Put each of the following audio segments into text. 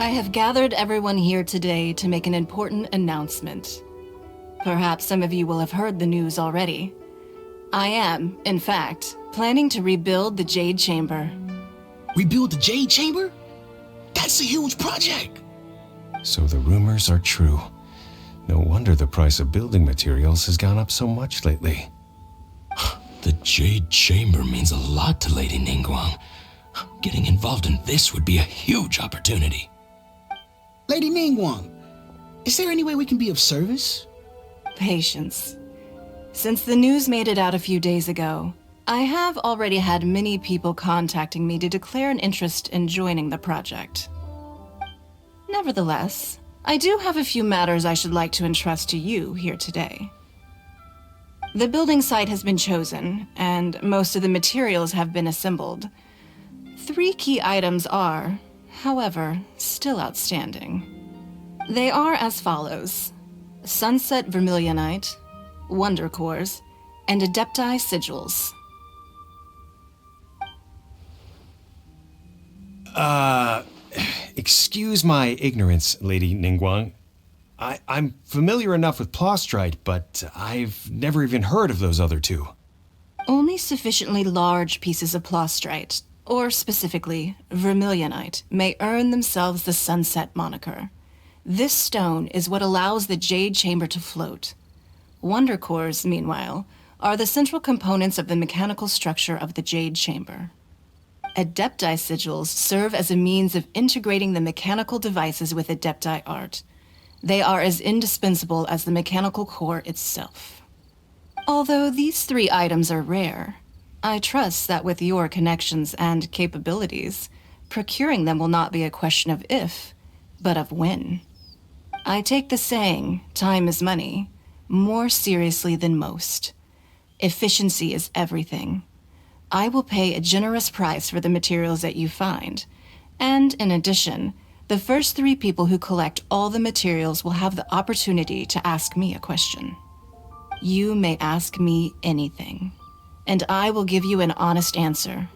I have gathered everyone here today to make an important announcement. Perhaps some of you will have heard the news already. I am, in fact, planning to rebuild the Jade Chamber. Rebuild the Jade Chamber? That's a huge project! So the rumors are true. No wonder the price of building materials has gone up so much lately. The Jade Chamber means a lot to Lady Ningguang. Getting involved in this would be a huge opportunity. Lady Ningguang, is there any way we can be of service? Patience. Since the news made it out a few days ago, I have already had many people contacting me to declare an interest in joining the project. Nevertheless, I do have a few matters I should like to entrust to you here today. The building site has been chosen, and most of the materials have been assembled. 3 key items are, however, still outstanding. They are as follows: Sunset Vermilionite, Wonder Cores, and Adepti Sigils. Excuse my ignorance, Lady Ningguang. I'm familiar enough with Plostrite, but I've never even heard of those other 2. Only sufficiently large pieces of Plostrite, or specifically Vermilionite, may earn themselves the Sunset moniker. This stone is what allows the Jade Chamber to float. Wonder Cores, meanwhile, are the central components of the mechanical structure of the Jade Chamber. Adepti Sigils serve as a means of integrating the mechanical devices with Adepti art. They are as indispensable as the mechanical core itself. Although these 3 items are rare, I trust that with your connections and capabilities, procuring them will not be a question of if, but of when. I take the saying, time is money, more seriously than most. Efficiency is everything. I will pay a generous price for the materials that you find, and in addition, the first 3 people who collect all the materials will have the opportunity to ask me a question. You may ask me anything, and I will give you an honest answer.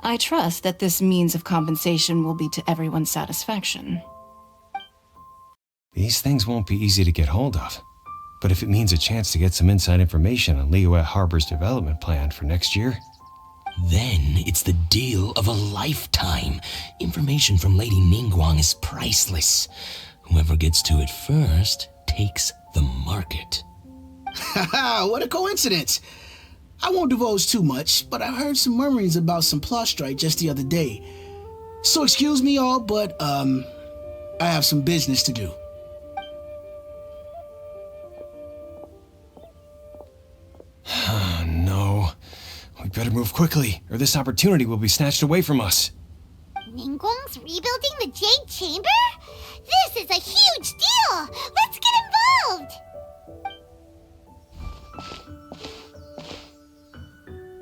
I trust that this means of compensation will be to everyone's satisfaction. These things won't be easy to get hold of. But if it means a chance to get some inside information on Liyue Harbor's development plan for next year, then it's the deal of a lifetime. Information from Lady Ningguang is priceless. Whoever gets to it first takes the market. Haha, what a coincidence. I won't divulge too much, but I heard some murmurings about some Plostrite just the other day. So excuse me all, but I have some business to do. Oh, no. We better move quickly, or this opportunity will be snatched away from us. Ningguang's rebuilding the Jade Chamber? This is a huge deal! Let's get involved!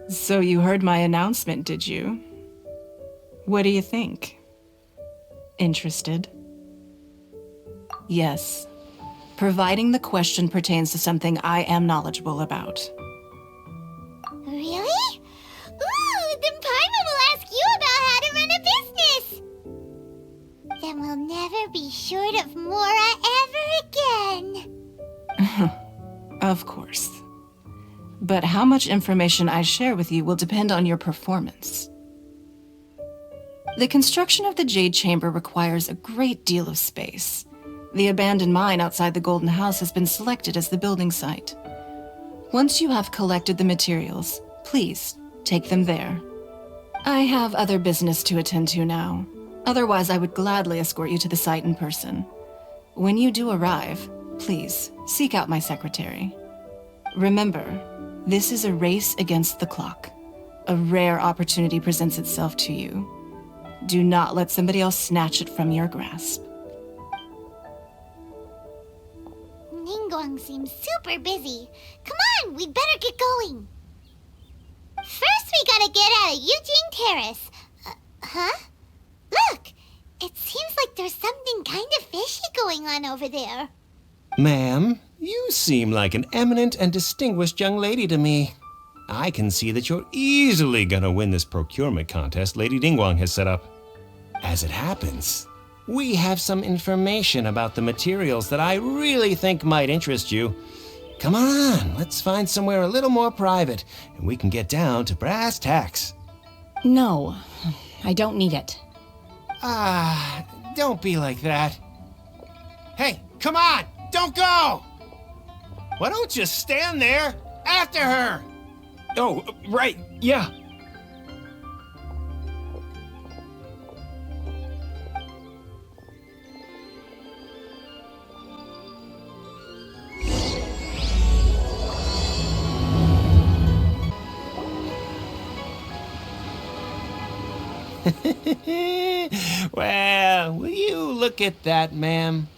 So you heard my announcement, did you? What do you think? Interested? Yes. Providing the question pertains to something I am knowledgeable about. Really? Ooh, then Paimon will ask you about how to run a business! Then we'll never be short of Mora ever again. Of course. But how much information I share with you will depend on your performance. The construction of the Jade Chamber requires a great deal of space. The abandoned mine outside the Golden House has been selected as the building site. Once you have collected the materials, please take them there. I have other business to attend to now. Otherwise, I would gladly escort you to the site in person. When you do arrive, please seek out my secretary. Remember, this is a race against the clock. A rare opportunity presents itself to you. Do not let somebody else snatch it from your grasp. Ningguang seems super busy. Come on, we'd better get going. First, we gotta get out of Eugene Terrace. Huh? Look! It seems like there's something kind of fishy going on over there. Ma'am, you seem like an eminent and distinguished young lady to me. I can see that you're easily gonna win this procurement contest Lady Ningguang has set up. As it happens, we have some information about the materials that I really think might interest you. Come on, let's find somewhere a little more private, and we can get down to brass tacks. No, I don't need it. Don't be like that. Hey, come on, don't go! Why don't you stand there after her? Oh, right, yeah. Well, will you look at that, ma'am?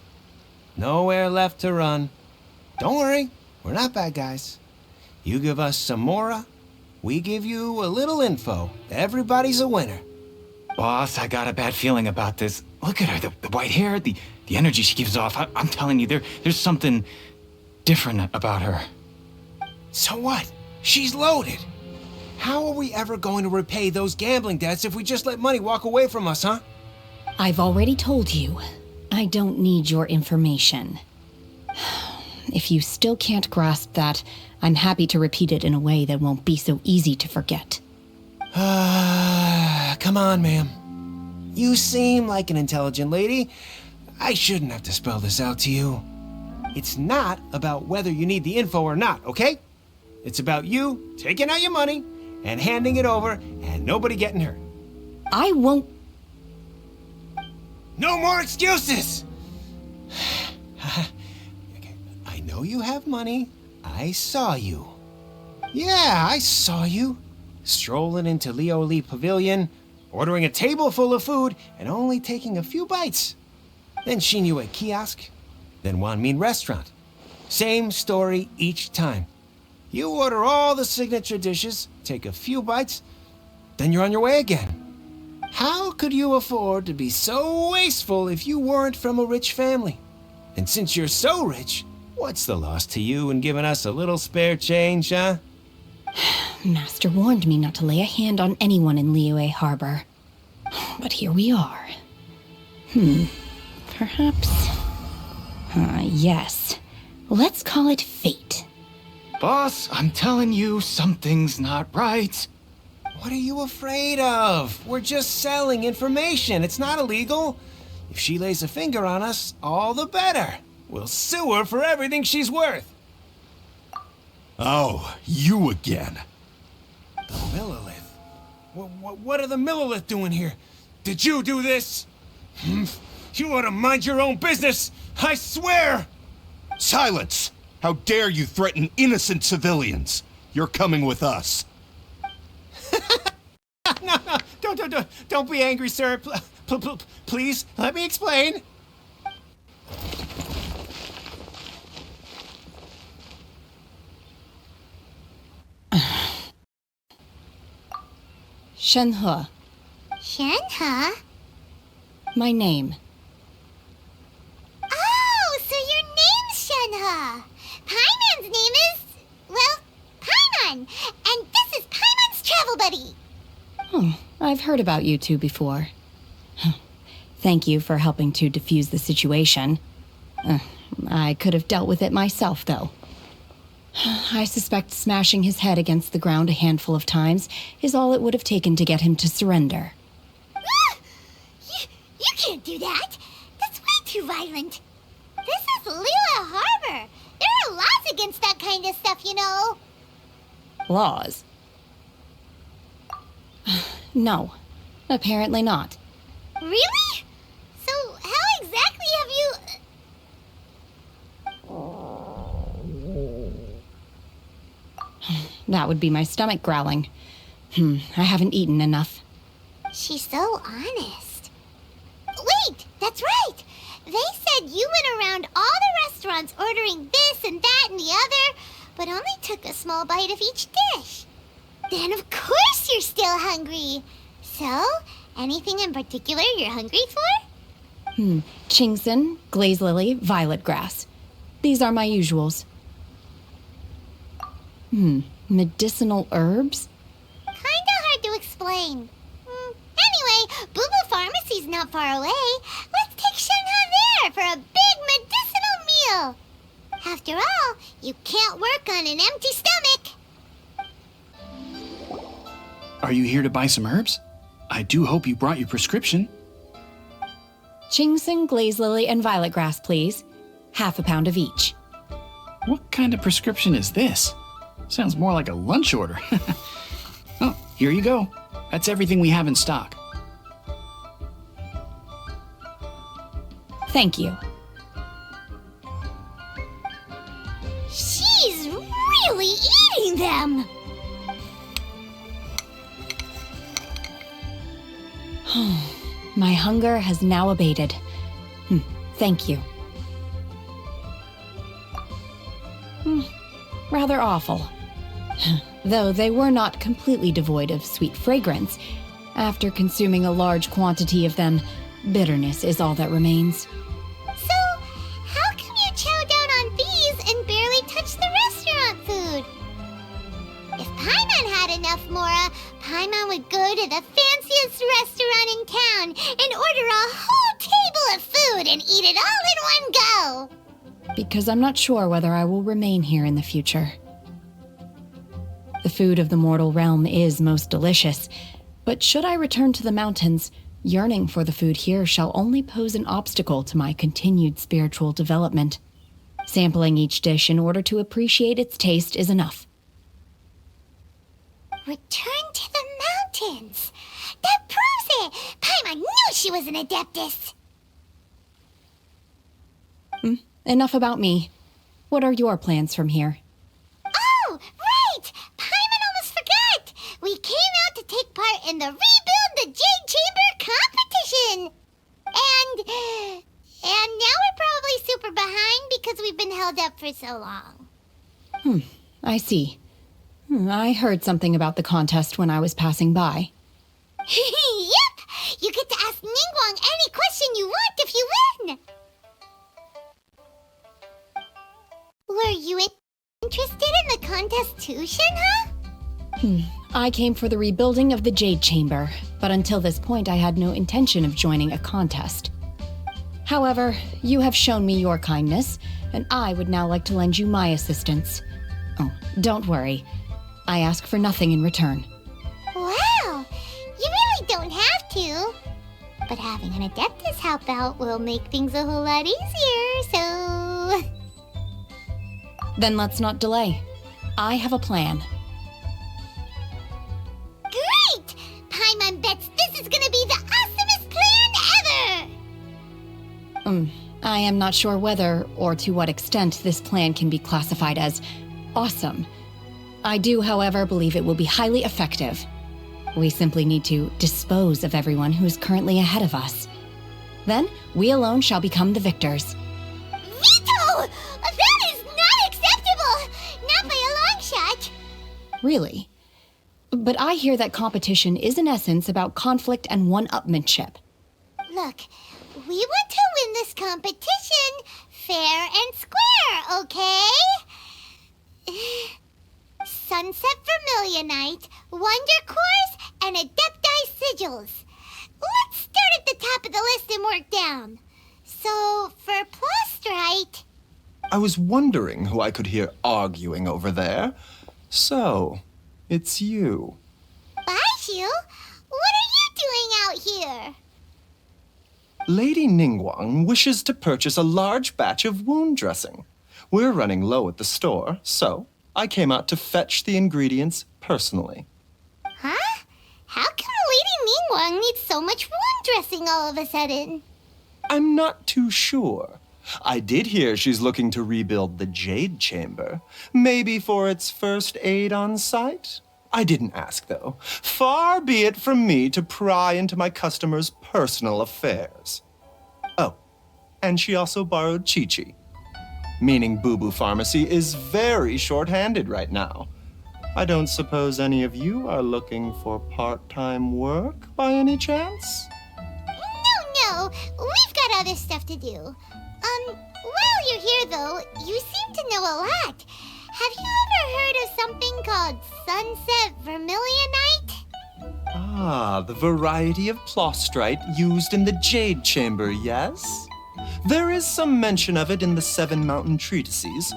Nowhere left to run. Don't worry, we're not bad guys. You give us some mora, we give you a little info. Everybody's a winner. Boss, I got a bad feeling about this. Look at her, the white hair, the energy she gives off. I'm telling you, there's something different about her. So what? She's loaded. How are we ever going to repay those gambling debts if we just let money walk away from us, huh? I've already told you, I don't need your information. If you still can't grasp that, I'm happy to repeat it in a way that won't be so easy to forget. Come on, ma'am. You seem like an intelligent lady. I shouldn't have to spell this out to you. It's not about whether you need the info or not, okay? It's about you taking out your money and handing it over and nobody getting hurt. I won't. No more excuses! I know you have money. I saw you. Yeah, I saw you. Strolling into Leo Lee Pavilion, ordering a table full of food, and only taking a few bites. Then Shinyu at kiosk, then Wanmin restaurant. Same story each time. You order all the signature dishes, take a few bites, then you're on your way again. How could you afford to be so wasteful if you weren't from a rich family? And since you're so rich, what's the loss to you in giving us a little spare change, huh? Master warned me not to lay a hand on anyone in Liyue Harbor. But here we are. Perhaps... yes. Let's call it fate. Boss, I'm telling you, something's not right. What are you afraid of? We're just selling information. It's not illegal. If she lays a finger on us, all the better. We'll sue her for everything she's worth. Oh, you again. The Millilith. What are the Millilith doing here? Did you do this? You ought to mind your own business. I swear. Silence! How dare you threaten innocent civilians? You're coming with us. No, don't be angry, sir. Please, let me explain. Shenhe, Shenhe? my name. Oh, so your name's Shenhe. Paimon's name is, well, Paimon. And this is Paimon's travel buddy. I've heard about you two before. Thank you for helping to defuse the situation. I could have dealt with it myself, though. I suspect smashing his head against the ground a handful of times is all it would have taken to get him to surrender. You can't do that. That's way too violent. This is Liyue Harbor. There are laws against that kind of stuff, you know. Laws? No, apparently not. Really? So how exactly have you... That would be my stomach growling. I haven't eaten enough. She's so honest. Wait, that's right. They said you went around all the restaurants ordering this and that and the other, but only took a small bite of each dish. Then of course you're still hungry. So, anything in particular you're hungry for? Chingson, glaze lily, violet grass. These are my usuals. Medicinal herbs? Kinda hard to explain. Anyway, Boo Boo Pharmacy's not far away. Let's take for a big medicinal meal. After all, you can't work on an empty stomach. Are you here to buy some herbs? I do hope you brought your prescription. Ginseng, glaze lily, and violet grass, please. Half a pound of each. What kind of prescription is this? Sounds more like a lunch order. Oh, here you go. That's everything we have in stock. Thank you. She's really eating them. My hunger has now abated. Thank you. Rather awful. Though they were not completely devoid of sweet fragrance. After consuming a large quantity of them, bitterness is all that remains. So, how come you chow down on these and barely touch the restaurant food? If Paimon had enough Mora, Paimon would go to the fanciest restaurant in town and order a whole table of food and eat it all in one go. Because I'm not sure whether I will remain here in the future. The food of the mortal realm is most delicious, but should I return to the mountains, yearning for the food here shall only pose an obstacle to my continued spiritual development. Sampling each dish in order to appreciate its taste is enough. Return to the mountains. That proves it. Paimon knew she was an adeptus. Enough about me. What are your plans from here? Oh, right! Paimon almost forgot! We came out to take part in the Rebuild the Jade Chamber competition! And now we're probably super behind because we've been held up for so long. I see. I heard something about the contest when I was passing by. Yep! You get to ask Ningguang any question you want if you win! Were you interested in the contest too, Shenhe? I came for the rebuilding of the Jade Chamber, but until this point I had no intention of joining a contest. However, you have shown me your kindness, and I would now like to lend you my assistance. Oh, don't worry. I ask for nothing in return. Wow! You really don't have to. But having an Adeptus help out will make things a whole lot easier, so... Then let's not delay. I have a plan. Great! Paimon bets this is gonna be the awesomest plan ever! I am not sure whether or to what extent this plan can be classified as awesome. I do, however, believe it will be highly effective. We simply need to dispose of everyone who is currently ahead of us. Then, we alone shall become the victors. Veto! That is not acceptable! Not by a long shot! Really? But I hear that competition is in essence about conflict and one-upmanship. Look, we want to win this competition fair and square, okay? Sunset Vermilionite, Wonder Cores, and Adepti Sigils. Let's start at the top of the list and work down. So, for Plustrite... I was wondering who I could hear arguing over there. So, it's you. Baishu, what are you doing out here? Lady Ningguang wishes to purchase a large batch of wound dressing. We're running low at the store, so I came out to fetch the ingredients personally. Huh? How come Lady Ningguang needs so much wound dressing all of a sudden? I'm not too sure. I did hear she's looking to rebuild the Jade Chamber. Maybe for its first aid on site? I didn't ask, though. Far be it from me to pry into my customers' personal affairs. Oh, and she also borrowed Chi-Chi. Meaning Boo Boo Pharmacy is very short-handed right now. I don't suppose any of you are looking for part-time work by any chance? No, we've got other stuff to do. While you're here, though, you seem to know a lot. Have you ever heard of something called Sunset Vermilionite? Ah, the variety of Plustrite used in the Jade Chamber, yes? There is some mention of it in the Seven Mountain Treatises.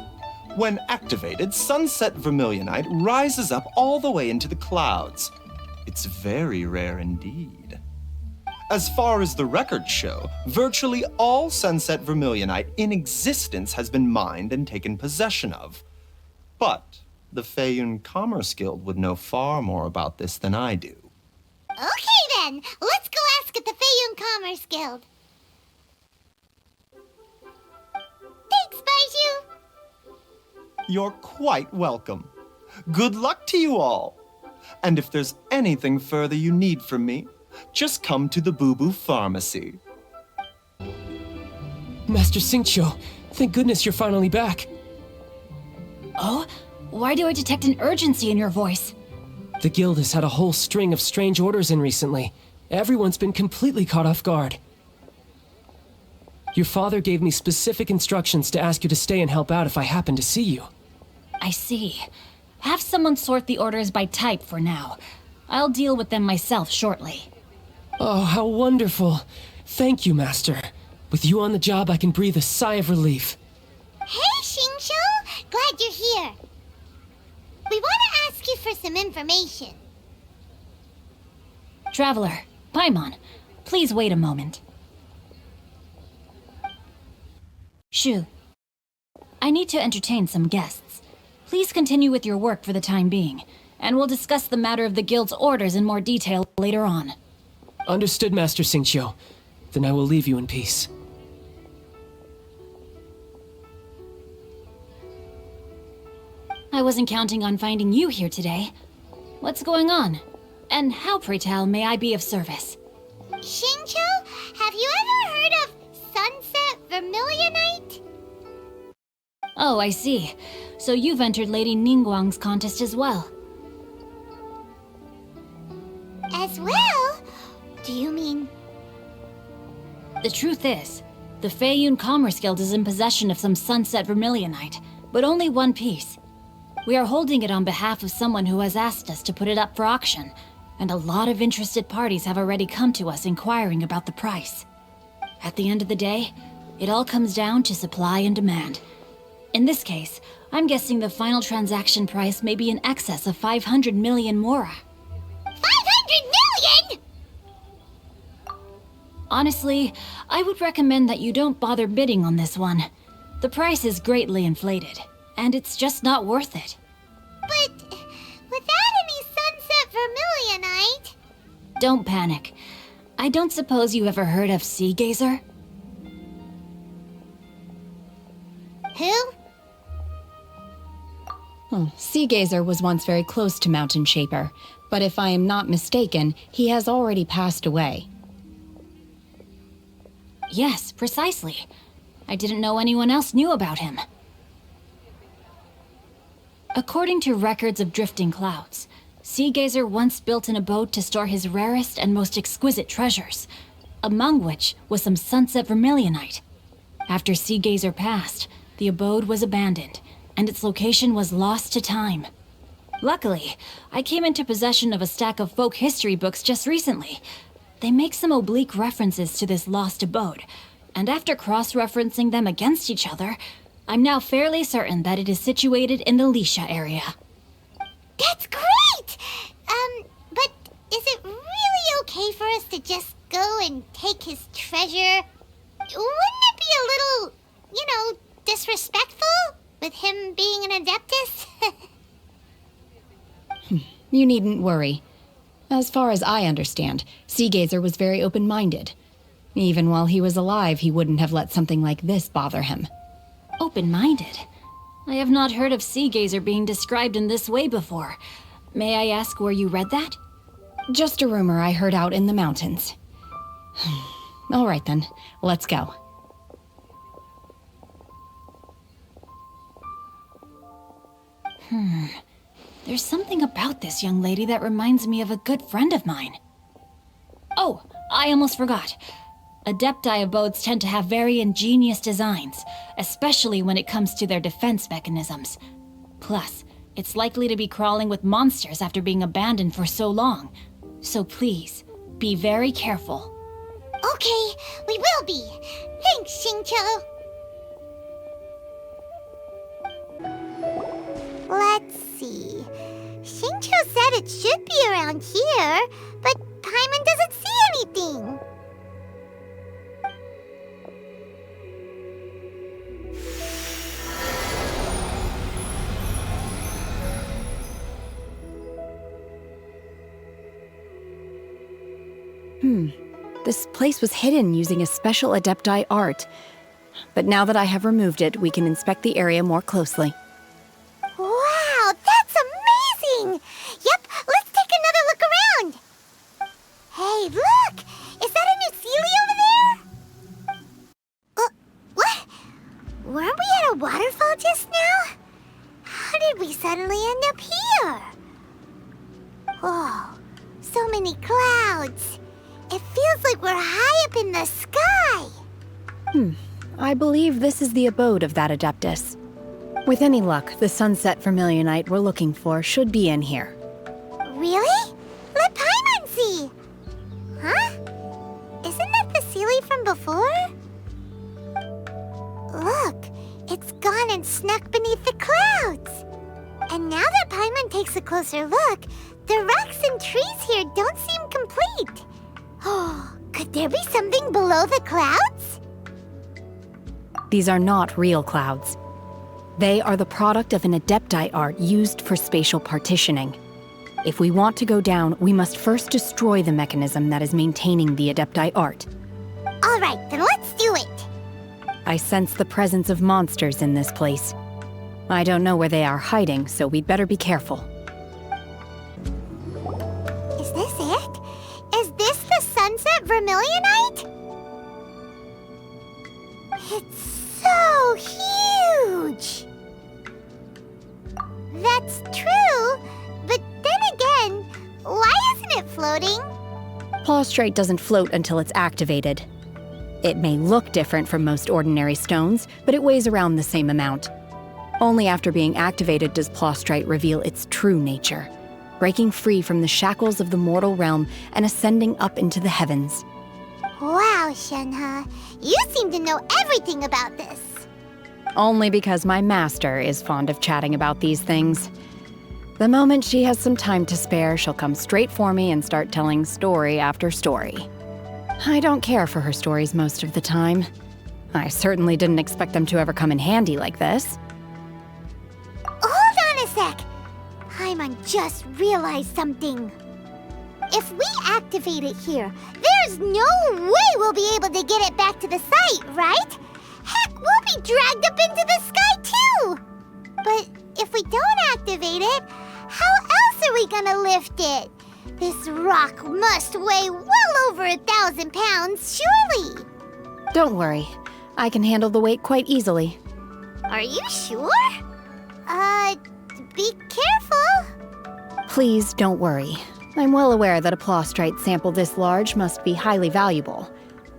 When activated, sunset vermilionite rises up all the way into the clouds. It's very rare indeed. As far as the records show, virtually all sunset vermilionite in existence has been mined and taken possession of. But the Feiyun Commerce Guild would know far more about this than I do. Okay then, let's go ask at the Feiyun Commerce Guild. Thanks, Baiju. You're quite welcome. Good luck to you all. And if there's anything further you need from me, just come to the Boo Boo Pharmacy. Master Xingqiu, thank goodness you're finally back. Oh? Why do I detect an urgency in your voice? The guild has had a whole string of strange orders in recently. Everyone's been completely caught off guard. Your father gave me specific instructions to ask you to stay and help out if I happen to see you. I see. Have someone sort the orders by type for now. I'll deal with them myself shortly. Oh, how wonderful. Thank you, Master. With you on the job, I can breathe a sigh of relief. Hey, Xingqiu! Glad you're here. We want to ask you for some information. Traveler, Paimon, please wait a moment. Shu, I need to entertain some guests. Please continue with your work for the time being, and we'll discuss the matter of the guild's orders in more detail later on. Understood, Master Xingqiu. Then I will leave you in peace. I wasn't counting on finding you here today. What's going on? And how, pray tell, may I be of service? Xingqiu, have you ever heard of sunset vermilionite? Oh, I see. So you've entered Lady Ningguang's contest as well. As well? Do you mean... The truth is, the Feiyun Commerce Guild is in possession of some sunset vermilionite, but only one piece. We are holding it on behalf of someone who has asked us to put it up for auction, and a lot of interested parties have already come to us inquiring about the price. At the end of the day, it all comes down to supply and demand. In this case, I'm guessing the final transaction price may be in excess of 500 million mora. 500 million?! Honestly, I would recommend that you don't bother bidding on this one. The price is greatly inflated, and it's just not worth it. But without any sunset vermilionite... Don't panic. I don't suppose you ever heard of Sea Gazer? Who? Sea Gazer was once very close to Mountain Shaper, but if I am not mistaken, he has already passed away. Yes, precisely. I didn't know anyone else knew about him. According to records of drifting clouds, Sea Gazer once built an abode to store his rarest and most exquisite treasures, among which was some sunset vermilionite. After Sea Gazer passed, the abode was abandoned, and its location was lost to time. Luckily, I came into possession of a stack of folk history books just recently. They make some oblique references to this lost abode, and after cross-referencing them against each other, I'm now fairly certain that it is situated in the Lisha area. That's great! But is it really okay for us to just go and take his treasure? Wouldn't it be a little, disrespectful with him being an Adeptus? You needn't worry. As far as I understand, Sea Gazer was very open-minded. Even while he was alive, he wouldn't have let something like this bother him. Open-minded? I have not heard of Sea Gazer being described in this way before. May I ask where you read that? Just a rumor I heard out in the mountains. All right then, let's go. There's something about this young lady that reminds me of a good friend of mine. Oh, I almost forgot. Adepti abodes tend to have very ingenious designs, especially when it comes to their defense mechanisms. Plus, it's likely to be crawling with monsters after being abandoned for so long. So please, be very careful. Okay, we will be. Thanks, Xingqiu. Let's see. Xingqiu said it should be around here, but Paimon doesn't see anything. This place was hidden using a special Adepti art. But now that I have removed it, we can inspect the area more closely. Wow, that's amazing! Yep, let's take another look around. Hey, look! Is that a new Sealy over there? What? Weren't we at a waterfall just now? How did we suddenly end up here? Whoa, so many clouds. It feels like we're high up in the sky. I believe this is the abode of that Adeptus. With any luck, the sunset vermilionite we're looking for should be in here. Really? Let Paimon see. Huh? Isn't that the Sealy from before? Look, it's gone and snuck beneath the clouds. And now that Paimon takes a closer look, the rocks and trees here don't seem complete. Oh, could there be something below the clouds? These are not real clouds. They are the product of an Adepti art used for spatial partitioning. If we want to go down, we must first destroy the mechanism that is maintaining the Adepti art. All right, then let's do it. I sense the presence of monsters in this place. I don't know where they are hiding, so we'd better be careful. Is this it? Is this the sunset vermilionite? It's so huge! That's true, but then again, why isn't it floating? Plaustrite doesn't float until it's activated. It may look different from most ordinary stones, but it weighs around the same amount. Only after being activated does Plaustrite reveal its true nature, breaking free from the shackles of the mortal realm and ascending up into the heavens. Wow, Shenhe, you seem to know everything about this. Only because my master is fond of chatting about these things. The moment she has some time to spare, she'll come straight for me and start telling story after story. I don't care for her stories most of the time. I certainly didn't expect them to ever come in handy like this. Hold on a sec! Paimon just realized something. If we activate it here, there's no way we'll be able to get it back to the site, right? Heck, we'll be dragged up into the sky too! But if we don't activate it, how else are we gonna lift it? This rock must weigh well over 1,000 pounds, surely! Don't worry. I can handle the weight quite easily. Are you sure? Be careful. Please don't worry. I'm well aware that a Plaustrite sample this large must be highly valuable.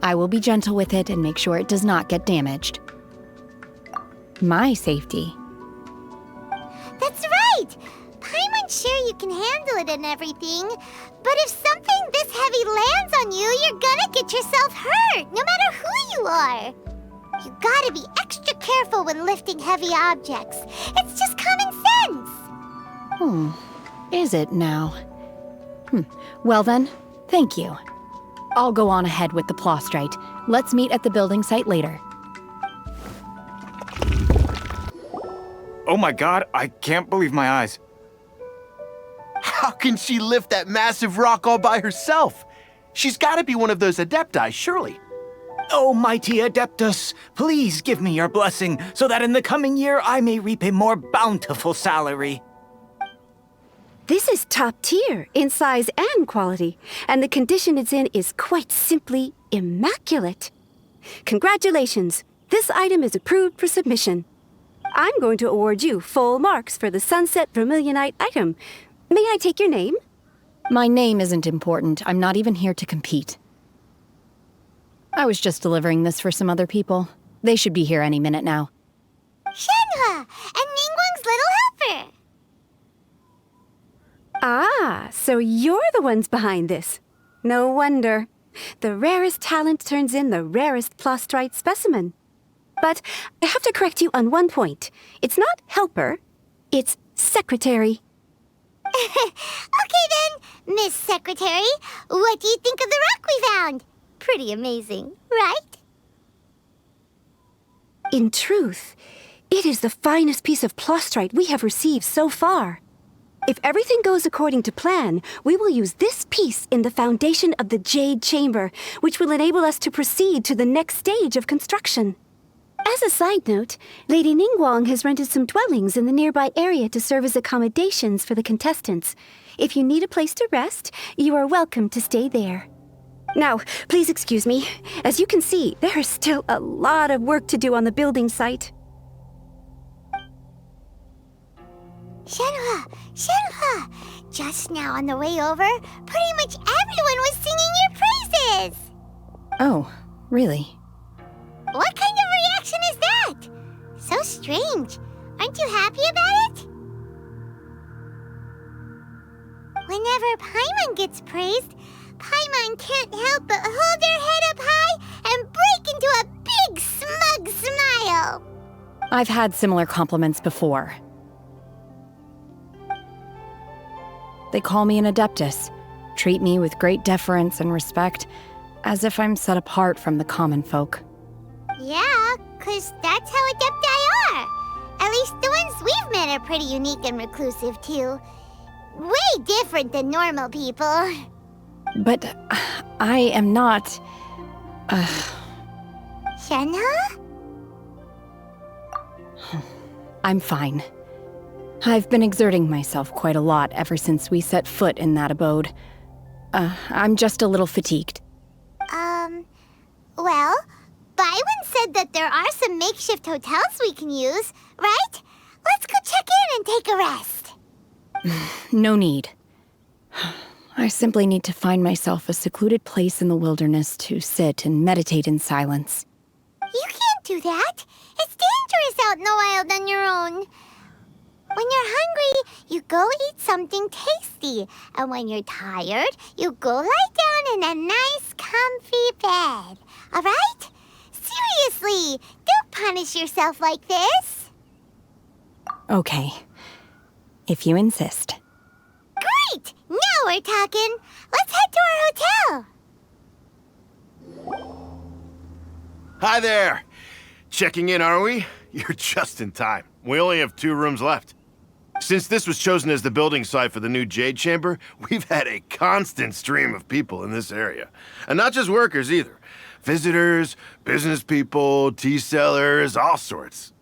I will be gentle with it and make sure it does not get damaged. My safety. That's right! Paimon's sure you can handle it and everything, but if something this heavy lands on you, you're gonna get yourself hurt, no matter who you are. You gotta be extra careful when lifting heavy objects. It's just common sense. Is it now? Well then, thank you. I'll go on ahead with the Plaustrite. Let's meet at the building site later. Oh my god, I can't believe my eyes. How can she lift that massive rock all by herself? She's got to be one of those Adepti, surely. Oh, mighty Adeptus, please give me your blessing so that in the coming year I may reap a more bountiful salary. This is top tier in size and quality, and the condition it's in is quite simply immaculate. Congratulations, this item is approved for submission. I'm going to award you full marks for the Sunset Vermilionite item. May I take your name? My name isn't important. I'm not even here to compete. I was just delivering this for some other people. They should be here any minute now. Shenhe, and Ningguang's little helper. Ah, so you're the ones behind this. No wonder. The rarest talent turns in the rarest plastrite specimen. But I have to correct you on one point. It's not helper, it's secretary. Okay then, Miss Secretary, what do you think of the rock we found? Pretty amazing, right? In truth, it is the finest piece of plastrite we have received so far. If everything goes according to plan, we will use this piece in the foundation of the Jade Chamber, which will enable us to proceed to the next stage of construction. As a side note, Lady Ningguang has rented some dwellings in the nearby area to serve as accommodations for the contestants. If you need a place to rest, you are welcome to stay there. Now, please excuse me. As you can see, there is still a lot of work to do on the building site. Shenhua! Just now on the way over, pretty much everyone was singing your praises! Oh, really? What kind of reaction is that? So strange. Aren't you happy about it? Whenever Paimon gets praised, Paimon can't help but hold her head up high and break into a big smug smile. I've had similar compliments before. They call me an adeptus, treat me with great deference and respect, as if I'm set apart from the common folk. Yeah, 'cause that's how adepti are. At least the ones we've met are pretty unique and reclusive, too. Way different than normal people. But I am not... Shenhua? I'm fine. I've been exerting myself quite a lot ever since we set foot in that abode. I'm just a little fatigued. Well, Byron said that there are some makeshift hotels we can use, right? Let's go check in and take a rest. No need. I simply need to find myself a secluded place in the wilderness to sit and meditate in silence. You can't do that. It's dangerous out in the wild on your own. When you're hungry, you go eat something tasty. And when you're tired, you go lie down in a nice, comfy bed. All right? Seriously, don't punish yourself like this. Okay. If you insist. Great! Now we're talking. Let's head to our hotel. Hi there. Checking in, are we? You're just in time. We only have 2 rooms left. Since this was chosen as the building site for the new Jade Chamber, we've had a constant stream of people in this area. And not just workers either. Visitors, business people, tea sellers, all sorts.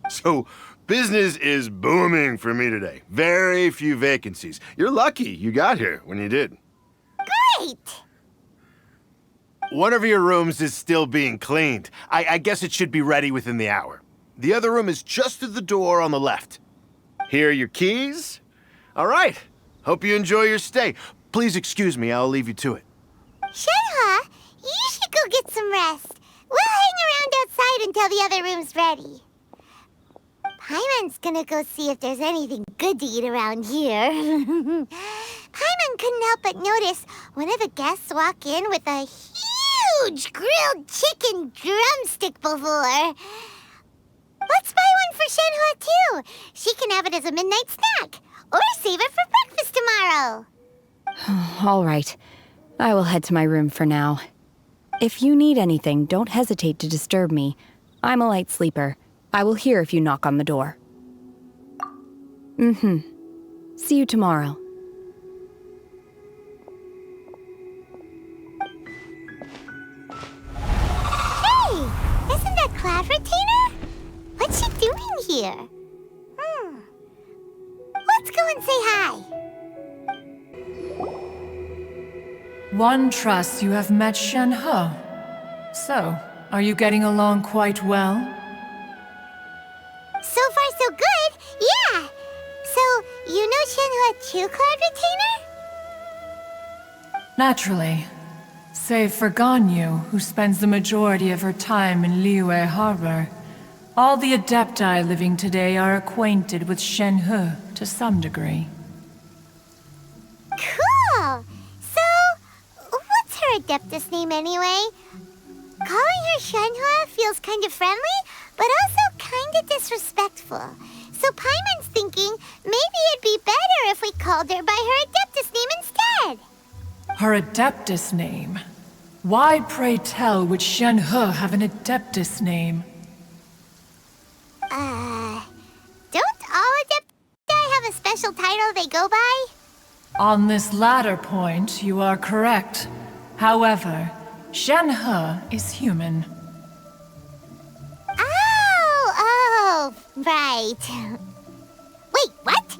So, business is booming for me today. Very few vacancies. You're lucky you got here when you did. Great! One of your rooms is still being cleaned. I guess it should be ready within the hour. The other room is just through the door on the left. Here are your keys. All right. Hope you enjoy your stay. Please excuse me, I'll leave you to it. Shenhua, you should go get some rest. We'll hang around outside until the other room's ready. Paimon's gonna go see if there's anything good to eat around here. Paimon couldn't help but notice one of the guests walk in with a huge grilled chicken drumstick before. Let's buy one for Shenhua, too. She can have it as a midnight snack. Or save it for breakfast tomorrow. All right. I will head to my room for now. If you need anything, don't hesitate to disturb me. I'm a light sleeper. I will hear if you knock on the door. See you tomorrow. Hey! Isn't that Cloud Retainer? What's she doing here? Let's go and say hi. One trusts you have met Shenhe. So, are you getting along quite well? So far, so good. Yeah. So, you know Shenhua too, Cloud Retainer? Naturally. Save for Ganyu, who spends the majority of her time in Liyue Harbor. All the adepti living today are acquainted with Shenhe to some degree. Cool. So, what's her her Adeptus name anyway. Calling her Shenhua feels kind of friendly, but also kind of disrespectful. So Paimon's thinking maybe it'd be better if we called her by her Adeptus name instead. Her Adeptus name? Why, pray tell, would Shenhe have an Adeptus name? Don't all Adepti have a special title they go by? On this latter point, you are correct. However, Shenhe is human. Oh, right. Wait, what?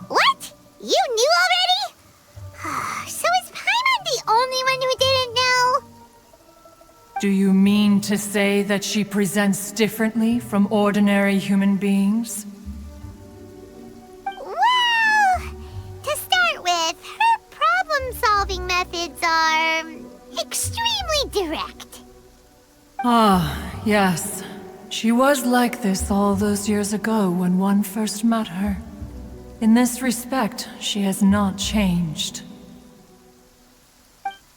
What? You knew already? So is Paimon the only one who didn't know? Do you mean to say that she presents differently from ordinary human beings? Well, to start with, her problem-solving methods are extremely direct. Ah, yes. She was like this all those years ago when one first met her. In this respect, she has not changed.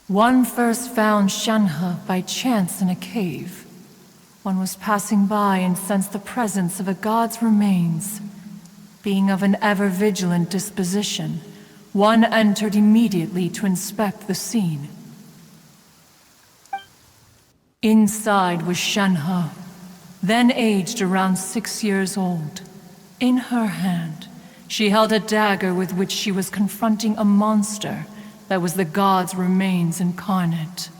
One first found Shenhe by chance in a cave. One was passing by and sensed the presence of a god's remains. Being of an ever-vigilant disposition, one entered immediately to inspect the scene. Inside was Shenhe, then aged around 6 years old. In her hand, she held a dagger with which she was confronting a monster that was the god's remains incarnate.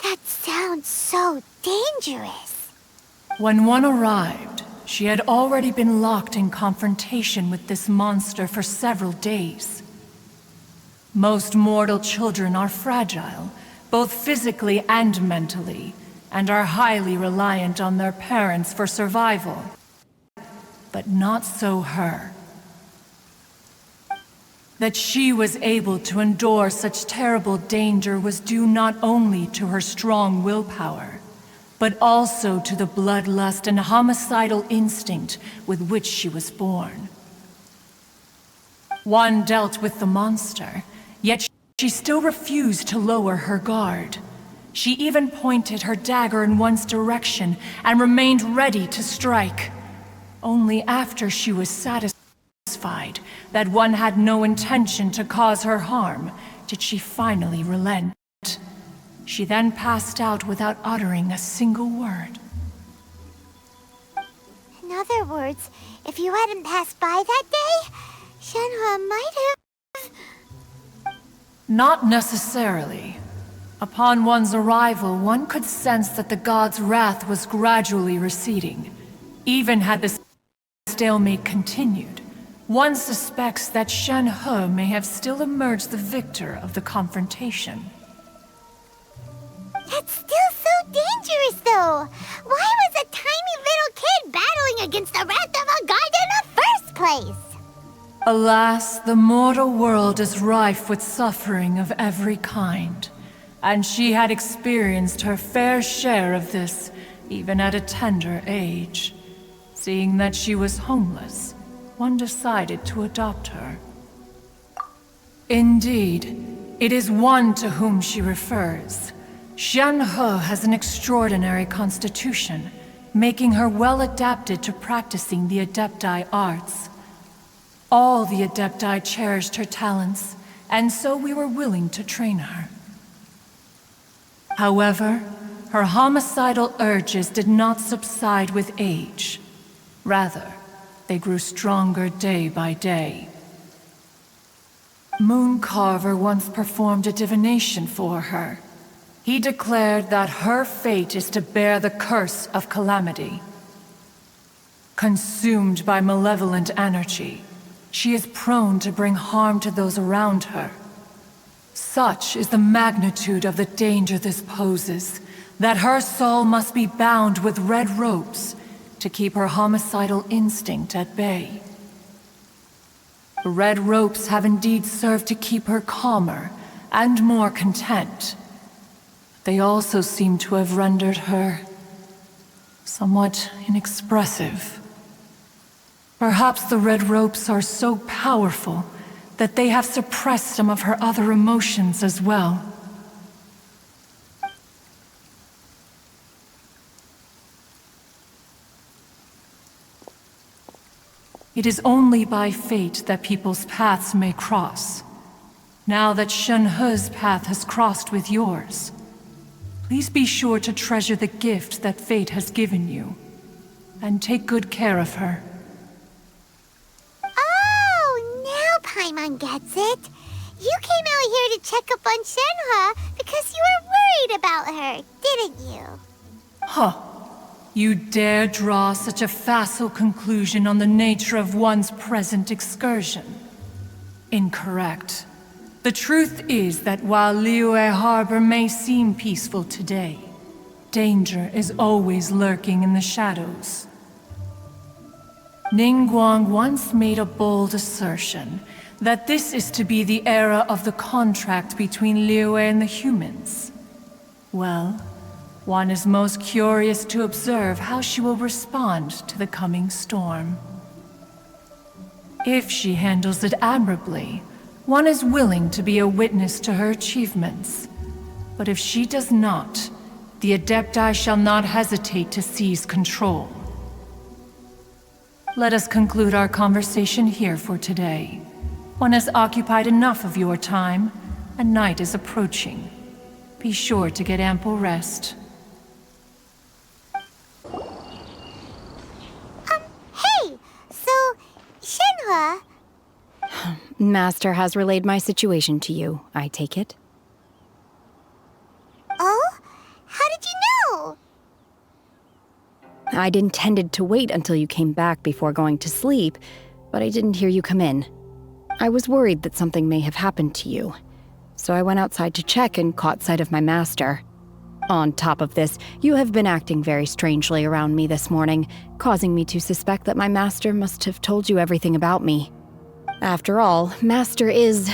That sounds so dangerous. When one arrived, she had already been locked in confrontation with this monster for several days. Most mortal children are fragile, both physically and mentally, and are highly reliant on their parents for survival. But not so her. That she was able to endure such terrible danger was due not only to her strong willpower, but also to the bloodlust and homicidal instinct with which she was born. One dealt with the monster, yet she still refused to lower her guard. She even pointed her dagger in one's direction and remained ready to strike. Only after she was satisfied that one had no intention to cause her harm did she finally relent. She then passed out without uttering a single word. In other words, if you hadn't passed by that day, Shenhua might have... Not necessarily. Upon one's arrival, one could sense that the god's wrath was gradually receding. Even had the stalemate continued, one suspects that Shenhe may have still emerged the victor of the confrontation. That's still so dangerous, though. Why was a tiny little kid battling against the wrath of a god in the first place? Alas, the mortal world is rife with suffering of every kind. And she had experienced her fair share of this, even at a tender age. Seeing that she was homeless, one decided to adopt her. Indeed, it is one to whom she refers. Shenhe has an extraordinary constitution, making her well adapted to practicing the Adepti arts. All the Adepti cherished her talents, and so we were willing to train her. However, her homicidal urges did not subside with age. Rather, they grew stronger day by day. Mooncarver once performed a divination for her. He declared that her fate is to bear the curse of calamity. Consumed by malevolent energy, she is prone to bring harm to those around her. Such is the magnitude of the danger this poses, that her soul must be bound with red ropes to keep her homicidal instinct at bay. The red ropes have indeed served to keep her calmer and more content. They also seem to have rendered her somewhat inexpressive. Perhaps the red ropes are so powerful that they have suppressed some of her other emotions as well. It is only by fate that people's paths may cross. Now that Shenhe's path has crossed with yours, please be sure to treasure the gift that fate has given you, and take good care of her. Oh, now Paimon gets it. You came out here to check up on Shenhe because you were worried about her, didn't you? Huh. You dare draw such a facile conclusion on the nature of one's present excursion? Incorrect. The truth is that while Liyue Harbor may seem peaceful today, danger is always lurking in the shadows. Ningguang once made a bold assertion that this is to be the era of the contract between Liyue and the humans. Well, one is most curious to observe how she will respond to the coming storm. If she handles it admirably, one is willing to be a witness to her achievements. But if she does not, the Adepti shall not hesitate to seize control. Let us conclude our conversation here for today. One has occupied enough of your time, and night is approaching. Be sure to get ample rest. Hey! So, Shenhe... Master has relayed my situation to you, I take it. Oh? How did you know? I'd intended to wait until you came back before going to sleep, but I didn't hear you come in. I was worried that something may have happened to you, so I went outside to check and caught sight of my master. On top of this, you have been acting very strangely around me this morning, causing me to suspect that my master must have told you everything about me. After all, Master is...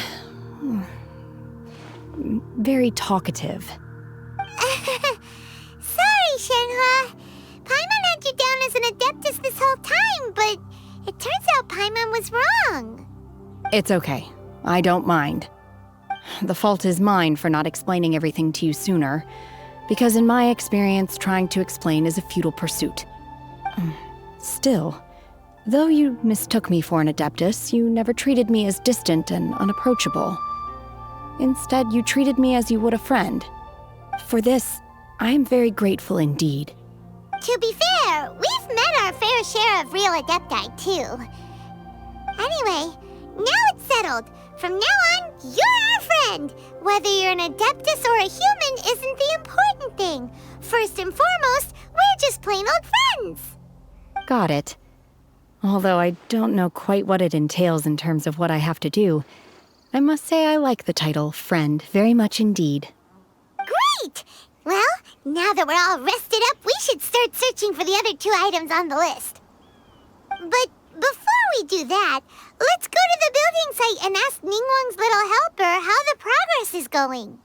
very talkative. Sorry, Shenhe. Paimon had you down as an Adeptus this whole time, but it turns out Paimon was wrong. It's okay. I don't mind. The fault is mine for not explaining everything to you sooner, because in my experience, trying to explain is a futile pursuit. Still, though you mistook me for an Adeptus, you never treated me as distant and unapproachable. Instead, you treated me as you would a friend. For this, I am very grateful indeed. To be fair, we've met our fair share of real Adepti, too. Anyway, now it's settled. From now on, you're our friend. Whether you're an Adeptus or a human isn't the important thing. First and foremost, we're just plain old friends. Got it. Although I don't know quite what it entails in terms of what I have to do, I must say I like the title friend very much indeed. Great! Well, now that we're all rested up, we should start searching for the other 2 items on the list. But before we do that, let's go to the building site and ask Ningguang's little helper how the progress is going.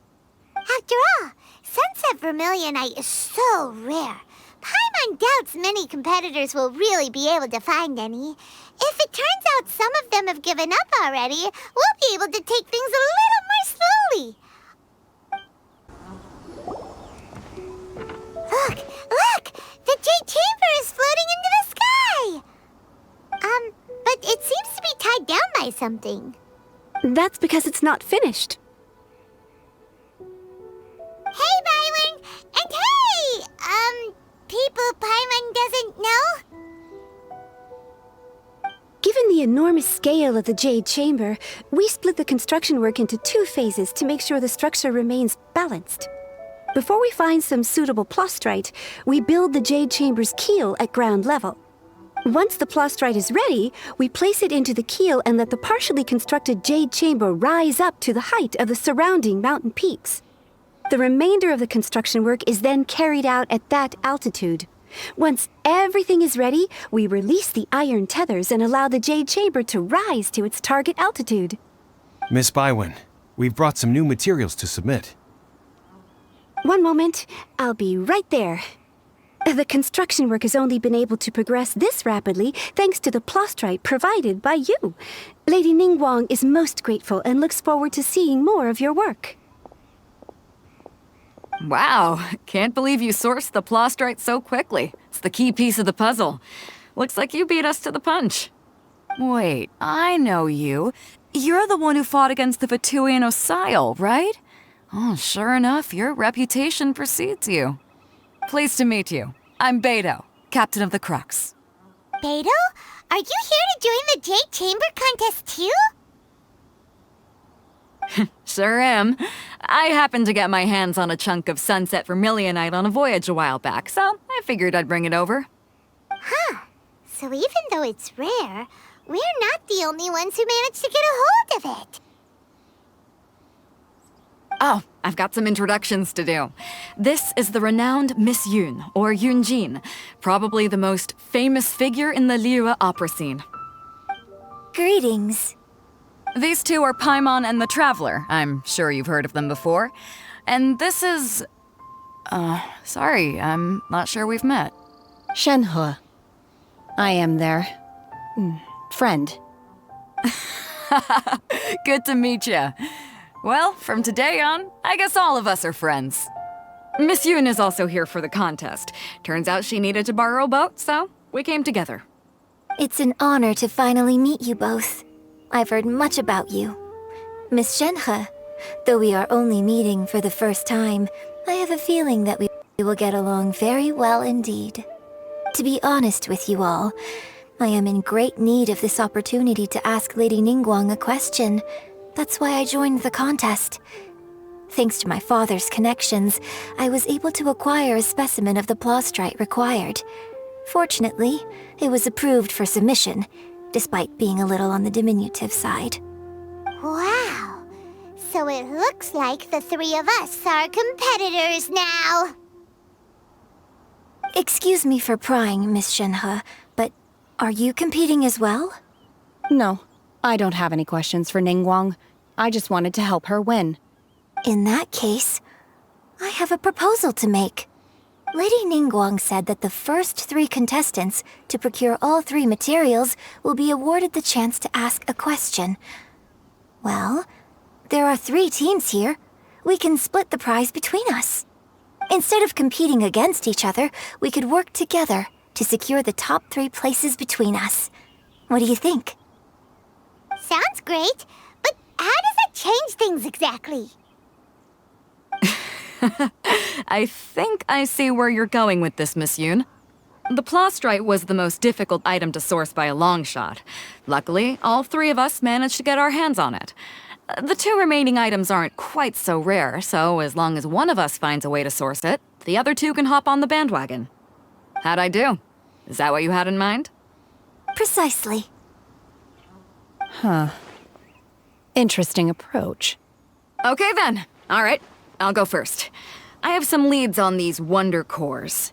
After all, Sunset Vermilionite is so rare. Paimon doubts many competitors will really be able to find any. If it turns out some of them have given up already, we'll be able to take things a little more slowly. Look! The Jade Chamber is floating into the sky! But it seems to be tied down by something. That's because it's not finished. Hey, Byron! And hey! People Paimon doesn't know? Given the enormous scale of the Jade Chamber, we split the construction work into 2 phases to make sure the structure remains balanced. Before we find some suitable plastrite, we build the Jade Chamber's keel at ground level. Once the plastrite is ready, we place it into the keel and let the partially constructed Jade Chamber rise up to the height of the surrounding mountain peaks. The remainder of the construction work is then carried out at that altitude. Once everything is ready, we release the iron tethers and allow the Jade Chamber to rise to its target altitude. Miss Bywin, we've brought some new materials to submit. One moment, I'll be right there. The construction work has only been able to progress this rapidly thanks to the plastrite provided by you. Lady Ningguang is most grateful and looks forward to seeing more of your work. Wow, can't believe you sourced the plastrite so quickly. It's the key piece of the puzzle. Looks like you beat us to the punch. Wait, I know you. You're the one who fought against the Vatuian Osile, right? Oh, sure enough, your reputation precedes you. Pleased to meet you. I'm Beto, captain of the Crux. Beto? Are you here to join the Jade Chamber contest too? Sure am. I happened to get my hands on a chunk of sunset vermilionite on a voyage a while back, so I figured I'd bring it over. Huh. So even though it's rare, we're not the only ones who managed to get a hold of it. Oh, I've got some introductions to do. This is the renowned Miss Yun, or Yunjin, probably the most famous figure in the Liyue opera scene. Greetings. These two are Paimon and the Traveler. I'm sure you've heard of them before. And this is... sorry, I'm not sure we've met. Shenhe. I am their... friend. Good to meet ya. Well, from today on, I guess all of us are friends. Miss Yun is also here for the contest. Turns out she needed to borrow a boat, so we came together. It's an honor to finally meet you both. I've heard much about you. Miss Shenhe, though we are only meeting for the first time, I have a feeling that we will get along very well indeed. To be honest with you all, I am in great need of this opportunity to ask Lady Ningguang a question. That's why I joined the contest. Thanks to my father's connections, I was able to acquire a specimen of the plastrite required. Fortunately, it was approved for submission, despite being a little on the diminutive side. Wow! So it looks like the three of us are competitors now! Excuse me for prying, Miss Shenhe, but are you competing as well? No, I don't have any questions for Ningguang. I just wanted to help her win. In that case, I have a proposal to make. Lady Ningguang said that the first 3 contestants to procure all 3 materials will be awarded the chance to ask a question. Well, there are 3 teams here. We can split the prize between us. Instead of competing against each other, we could work together to secure the top 3 places between us. What do you think? Sounds great, but how does that change things exactly? I think I see where you're going with this, Miss Yun. The plastrite was the most difficult item to source by a long shot. Luckily, all 3 of us managed to get our hands on it. The 2 remaining items aren't quite so rare, so as long as one of us finds a way to source it, the other 2 can hop on the bandwagon. How'd I do? Is that what you had in mind? Precisely. Huh. Interesting approach. Okay then. All right, I'll go first. I have some leads on these wonder cores.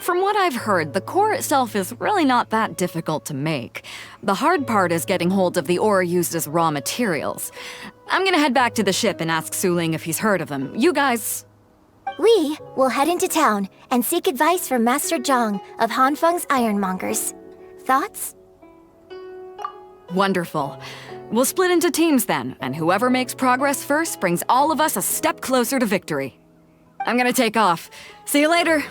From what I've heard, the core itself is really not that difficult to make. The hard part is getting hold of the ore used as raw materials. I'm gonna head back to the ship and ask Suling if he's heard of them. You guys... We will head into town and seek advice from Master Zhang of Hanfeng's Ironmongers. Thoughts? Wonderful. We'll split into teams then, and whoever makes progress first brings all of us a step closer to victory. I'm gonna take off. See you later.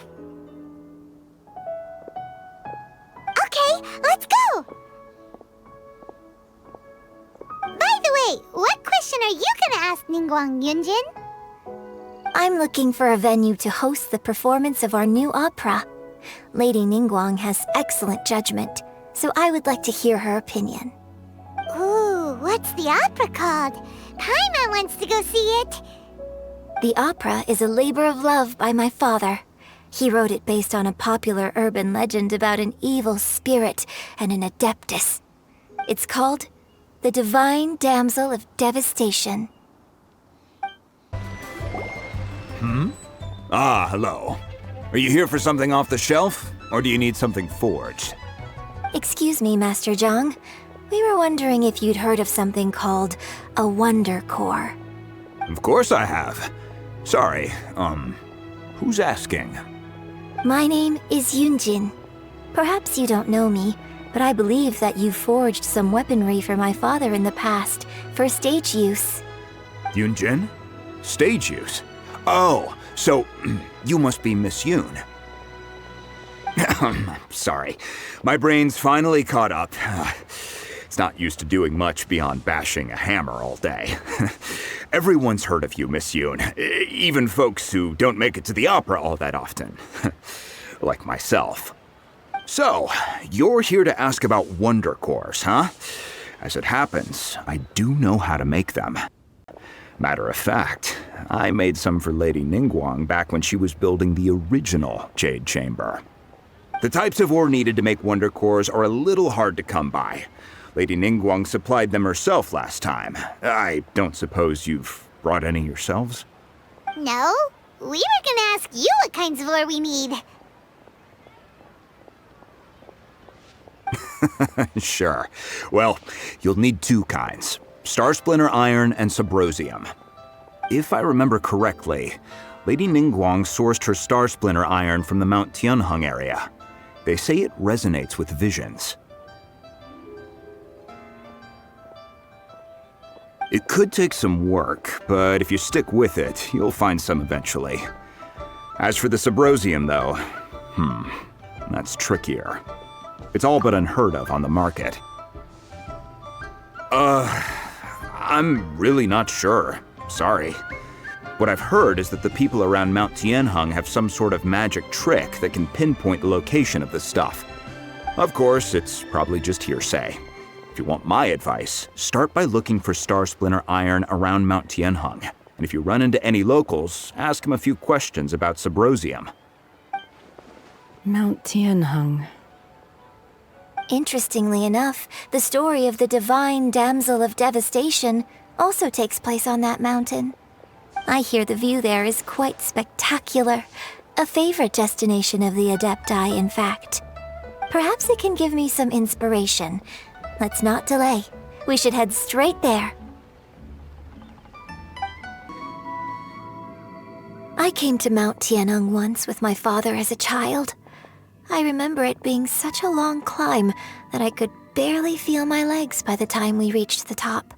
Okay, let's go! By the way, what question are you gonna ask Ningguang, Yunjin? I'm looking for a venue to host the performance of our new opera. Lady Ningguang has excellent judgment, so I would like to hear her opinion. Ooh, what's the opera called? Paimon wants to go see it. The opera is a labor of love by my father. He wrote it based on a popular urban legend about an evil spirit and an adeptus. It's called The Divine Damsel of Devastation. Ah, hello. Are you here for something off the shelf, or do you need something forged? Excuse me, Master Zhang. We were wondering if you'd heard of something called a Wonder Core. Of course I have. Sorry, who's asking? My name is Yunjin. Perhaps you don't know me, but I believe that you forged some weaponry for my father in the past, for stage use. Yunjin? Stage use? Oh, so you must be Miss Yoon. Sorry, my brain's finally caught up. It's not used to doing much beyond bashing a hammer all day. Everyone's heard of you, Miss Yoon, even folks who don't make it to the opera all that often. Like myself. So, you're here to ask about wonder cores, huh? As it happens, I do know how to make them. Matter of fact, I made some for Lady Ningguang back when she was building the original Jade Chamber. The types of ore needed to make wonder cores are a little hard to come by. Lady Ningguang supplied them herself last time. I don't suppose you've brought any yourselves? No, we were gonna ask you what kinds of ore we need. Sure. Well, you'll need two kinds. Star Splinter Iron and Subrosium. If I remember correctly, Lady Ningguang sourced her Star Splinter Iron from the Mount Tianheng area. They say it resonates with visions. It could take some work, but if you stick with it, you'll find some eventually. As for the Subrosium, though, that's trickier. It's all but unheard of on the market. I'm really not sure. Sorry. What I've heard is that the people around Mount Tianheng have some sort of magic trick that can pinpoint the location of the stuff. Of course, it's probably just hearsay. If you want my advice, start by looking for Star Splinter Iron around Mount Tianheng. And if you run into any locals, ask them a few questions about Subrosium. Mount Tianheng. Interestingly enough, the story of the divine damsel of devastation also takes place on that mountain. I hear the view there is quite spectacular. A favorite destination of the Adepti, in fact. Perhaps it can give me some inspiration. Let's not delay. We should head straight there. I came to Mount Tianheng once with my father as a child. I remember it being such a long climb that I could barely feel my legs by the time we reached the top.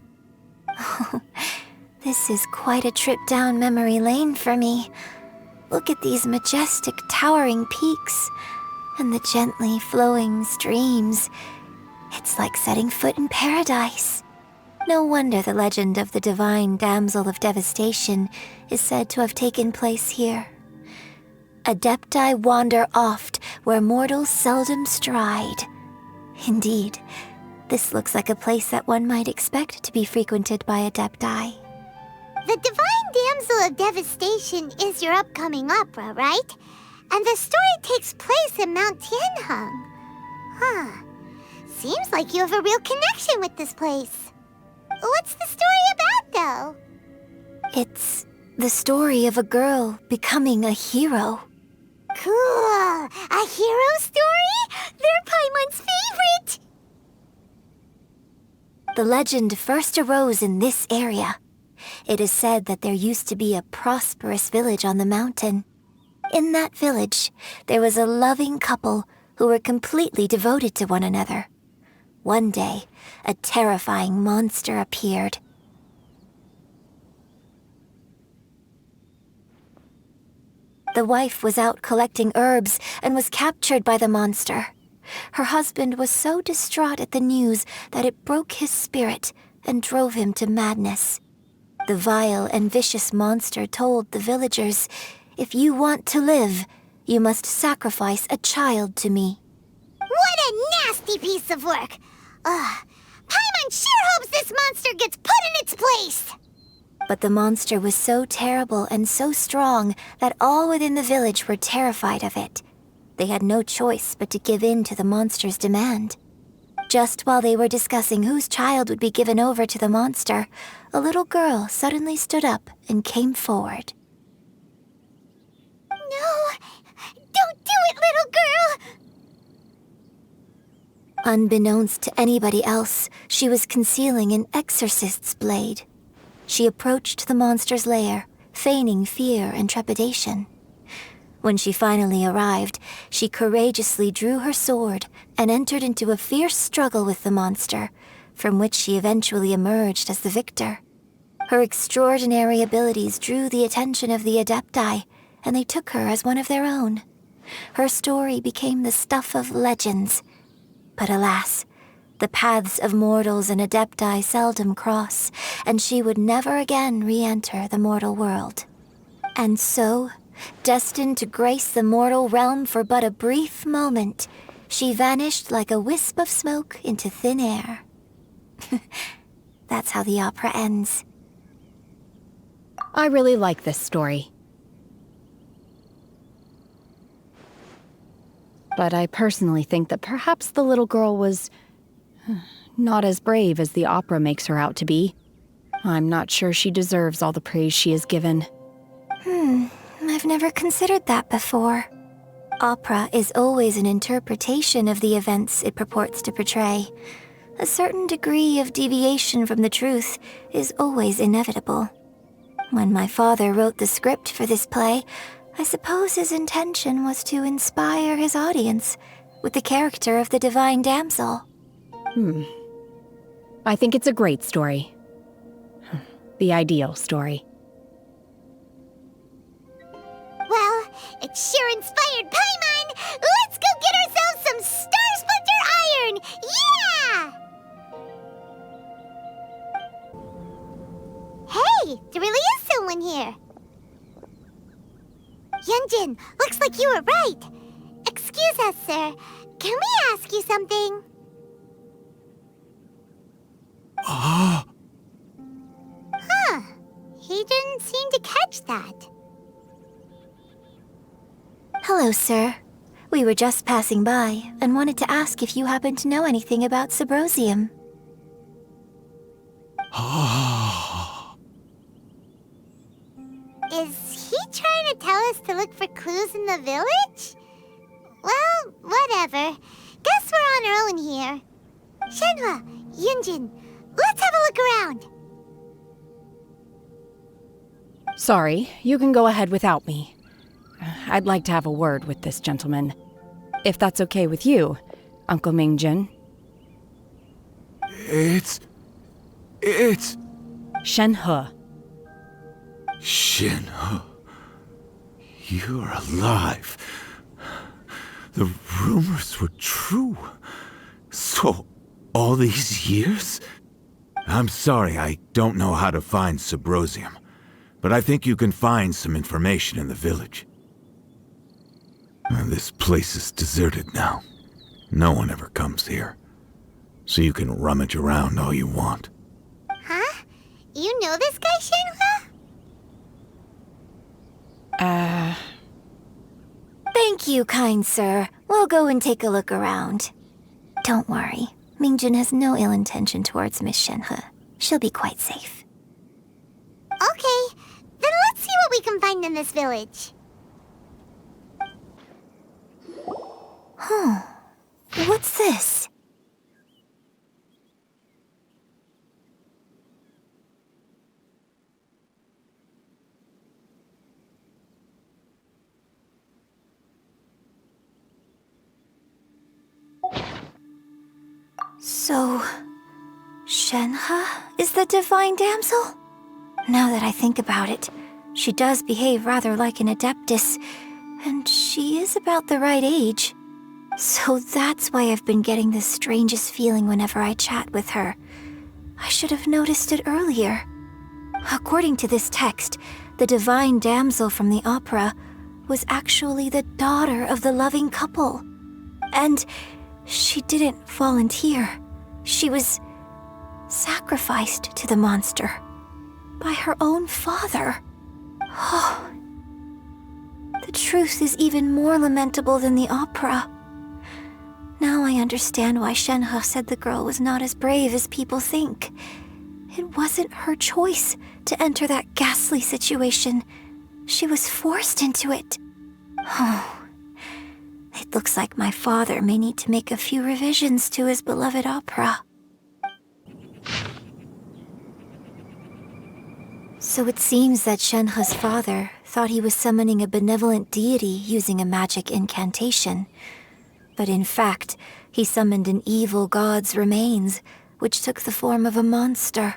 This is quite a trip down memory lane for me. Look at these majestic, towering peaks and the gently flowing streams. It's like setting foot in paradise. No wonder the legend of the divine damsel of devastation is said to have taken place here. Adepti wander oft where mortals seldom stride. Indeed, this looks like a place that one might expect to be frequented by Adepti. The Divine Damsel of Devastation is your upcoming opera, right? And the story takes place in Mount Tianheng. Huh. Seems like you have a real connection with this place. What's the story about, though? It's the story of a girl becoming a hero. Cool! A hero story? They're Paimon's favorite! The legend first arose in this area. It is said that there used to be a prosperous village on the mountain. In that village, there was a loving couple who were completely devoted to one another. One day, a terrifying monster appeared. The wife was out collecting herbs and was captured by the monster. Her husband was so distraught at the news that it broke his spirit and drove him to madness. The vile and vicious monster told the villagers, "If you want to live, you must sacrifice a child to me." What a nasty piece of work! Paimon sure hopes this monster gets put in its place! But the monster was so terrible and so strong that all within the village were terrified of it. They had no choice but to give in to the monster's demand. Just while they were discussing whose child would be given over to the monster, a little girl suddenly stood up and came forward. No! Don't do it, little girl! Unbeknownst to anybody else, she was concealing an exorcist's blade. She approached the monster's lair, feigning fear and trepidation. When she finally arrived, she courageously drew her sword and entered into a fierce struggle with the monster, from which she eventually emerged as the victor. Her extraordinary abilities drew the attention of the Adepti, and they took her as one of their own. Her story became the stuff of legends. But alas, the paths of mortals and Adepti seldom cross, and she would never again re-enter the mortal world. And so, destined to grace the mortal realm for but a brief moment, she vanished like a wisp of smoke into thin air. That's how the opera ends. I really like this story. But I personally think that perhaps the little girl was not as brave as the opera makes her out to be. I'm not sure she deserves all the praise she is given. I've never considered that before. Opera is always an interpretation of the events it purports to portray. A certain degree of deviation from the truth is always inevitable. When my father wrote the script for this play, I suppose his intention was to inspire his audience with the character of the divine damsel. I think it's a great story. The ideal story. Well, it sure inspired Paimon! Let's go get ourselves some Star Splinter Iron! Yeah! Hey, there really is someone here. Yunjin, looks like you were right. Excuse us, sir. Can we ask you something? Huh. He didn't seem to catch that. Hello, sir. We were just passing by and wanted to ask if you happen to know anything about Subrosium. Is he trying to tell us to look for clues in the village? Well, whatever. Guess we're on our own here. Shenhua, Yunjin, let's have a look around. Sorry, you can go ahead without me. I'd like to have a word with this gentleman. If that's okay with you, Uncle Mingjin. It's... Shenhe. Shenhe. You're alive. The rumors were true. So, all these years? I'm sorry, I don't know how to find Subrosium, but I think you can find some information in the village. This place is deserted now. No one ever comes here. So you can rummage around all you want. Huh? You know this guy, Shenhua? Thank you, kind sir. We'll go and take a look around. Don't worry. Mingjin has no ill intention towards Miss Shenhe. She'll be quite safe. Okay, then let's see what we can find in this village. Huh. What's this? So, Shenhe is the divine damsel? Now that I think about it, she does behave rather like an adeptus, and she is about the right age. So that's why I've been getting the strangest feeling whenever I chat with her. I should have noticed it earlier. According to this text, the divine damsel from the opera was actually the daughter of the loving couple. And she didn't volunteer. She was sacrificed to the monster by her own father. Oh, the truth is even more lamentable than the opera. Now I understand why Shenhe said the girl was not as brave as people think. It wasn't her choice to enter that ghastly situation. She was forced into it. Oh, it looks like my father may need to make a few revisions to his beloved opera. So it seems that Shenhe's father thought he was summoning a benevolent deity using a magic incantation. But in fact, he summoned an evil god's remains, which took the form of a monster.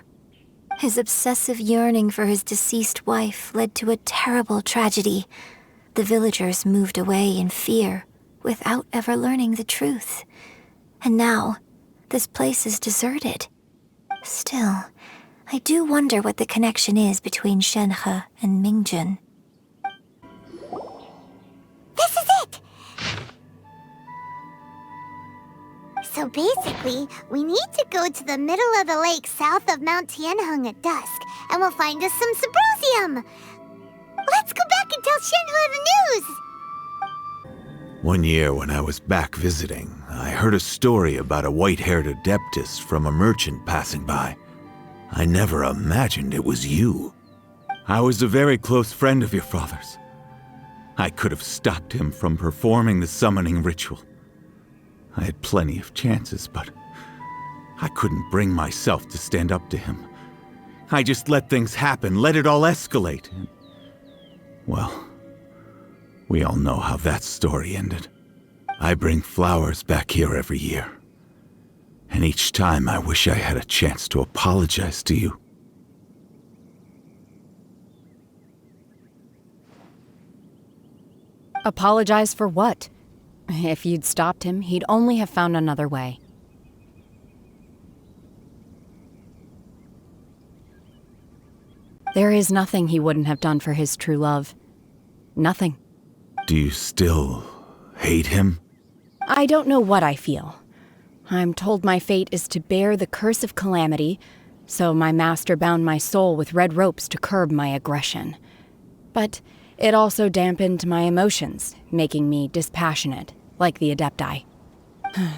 His obsessive yearning for his deceased wife led to a terrible tragedy. The villagers moved away in fear, without ever learning the truth. And now, this place is deserted. Still, I do wonder what the connection is between Shenhe and Mingjun. This is it! So basically, we need to go to the middle of the lake south of Mount Tianheng at dusk, and we'll find us some Sabrosium! Let's go back and tell Shenhe the news! One year when I was back visiting, I heard a story about a white-haired adeptus from a merchant passing by. I never imagined it was you. I was a very close friend of your father's. I could have stopped him from performing the summoning ritual. I had plenty of chances, but I couldn't bring myself to stand up to him. I just let things happen, let it all escalate. And, well, we all know how that story ended. I bring flowers back here every year. And each time I wish I had a chance to apologize to you. Apologize for what? If you'd stopped him, he'd only have found another way. There is nothing he wouldn't have done for his true love. Nothing. Do you still hate him? I don't know what I feel. I'm told my fate is to bear the curse of calamity, so my master bound my soul with red ropes to curb my aggression. But it also dampened my emotions, making me dispassionate, like the Adepti.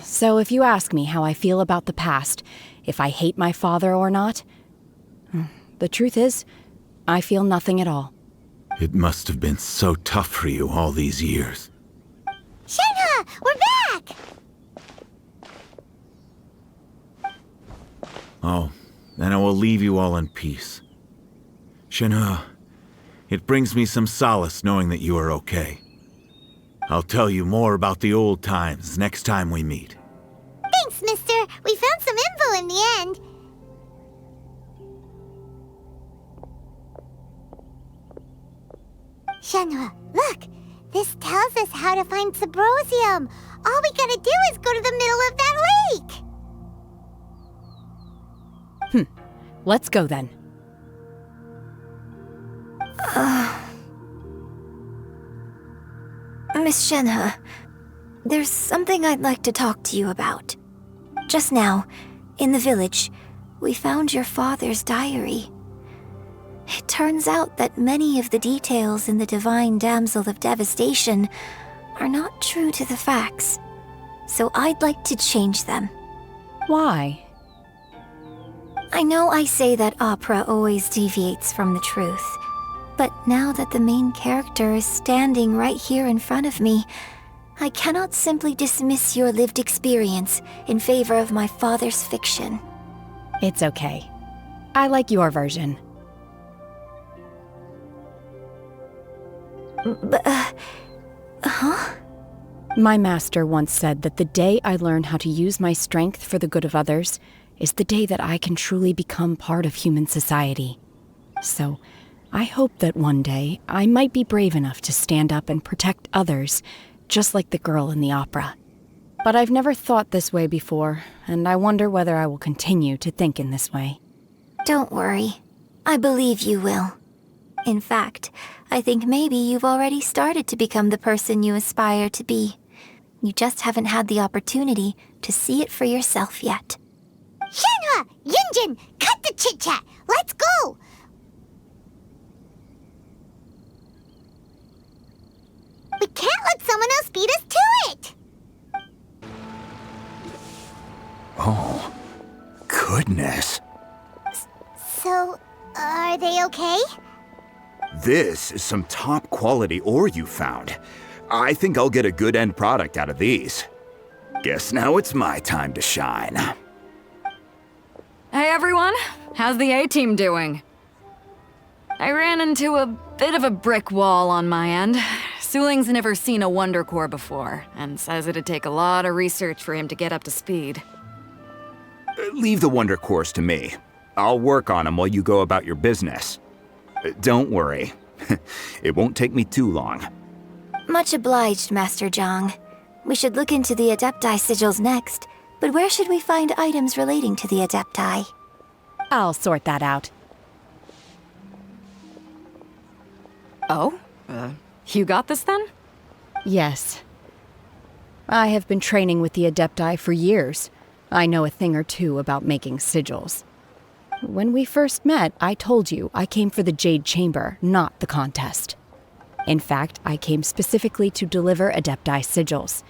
So if you ask me how I feel about the past, if I hate my father or not, the truth is, I feel nothing at all. It must have been so tough for you all these years. Shenhe! We're back! Oh, then I will leave you all in peace. Shenhe, it brings me some solace knowing that you are okay. I'll tell you more about the old times next time we meet. Thanks, mister. We found some info in the end. Shenhe, look! This tells us how to find Sabrosium. All we gotta do is go to the middle of that lake! Let's go then. Miss Shenhe, there's something I'd like to talk to you about. Just now, in the village, we found your father's diary. It turns out that many of the details in the Divine Damsel of Devastation are not true to the facts, so I'd like to change them. Why? I know I say that opera always deviates from the truth, but now that the main character is standing right here in front of me, I cannot simply dismiss your lived experience in favor of my father's fiction. It's okay. I like your version. Huh? My master once said that the day I learn how to use my strength for the good of others is the day that I can truly become part of human society. So, I hope that one day I might be brave enough to stand up and protect others, just like the girl in the opera. But I've never thought this way before, and I wonder whether I will continue to think in this way. Don't worry. I believe you will. In fact, I think maybe you've already started to become the person you aspire to be. You just haven't had the opportunity to see it for yourself yet. Shenhe! Yunjin! Cut the chit-chat! Let's go! We can't let someone else beat us to it! Oh, goodness. So, are they okay? This is some top quality ore you found. I think I'll get a good end product out of these. Guess now it's my time to shine. Hey everyone, how's the A-team doing? I ran into a bit of a brick wall on my end. Suling's never seen a Wonder Core before, and says it'd take a lot of research for him to get up to speed. Leave the Wonder Cores to me. I'll work on them while you go about your business. Don't worry. It won't take me too long. Much obliged, Master Zhang. We should look into the Adepti sigils next, but where should we find items relating to the Adepti? I'll sort that out. Oh? You got this then? Yes. I have been training with the Adepti for years. I know a thing or two about making sigils. When we first met, I told you I came for the Jade Chamber, not the contest. In fact, I came specifically to deliver Adepti sigils.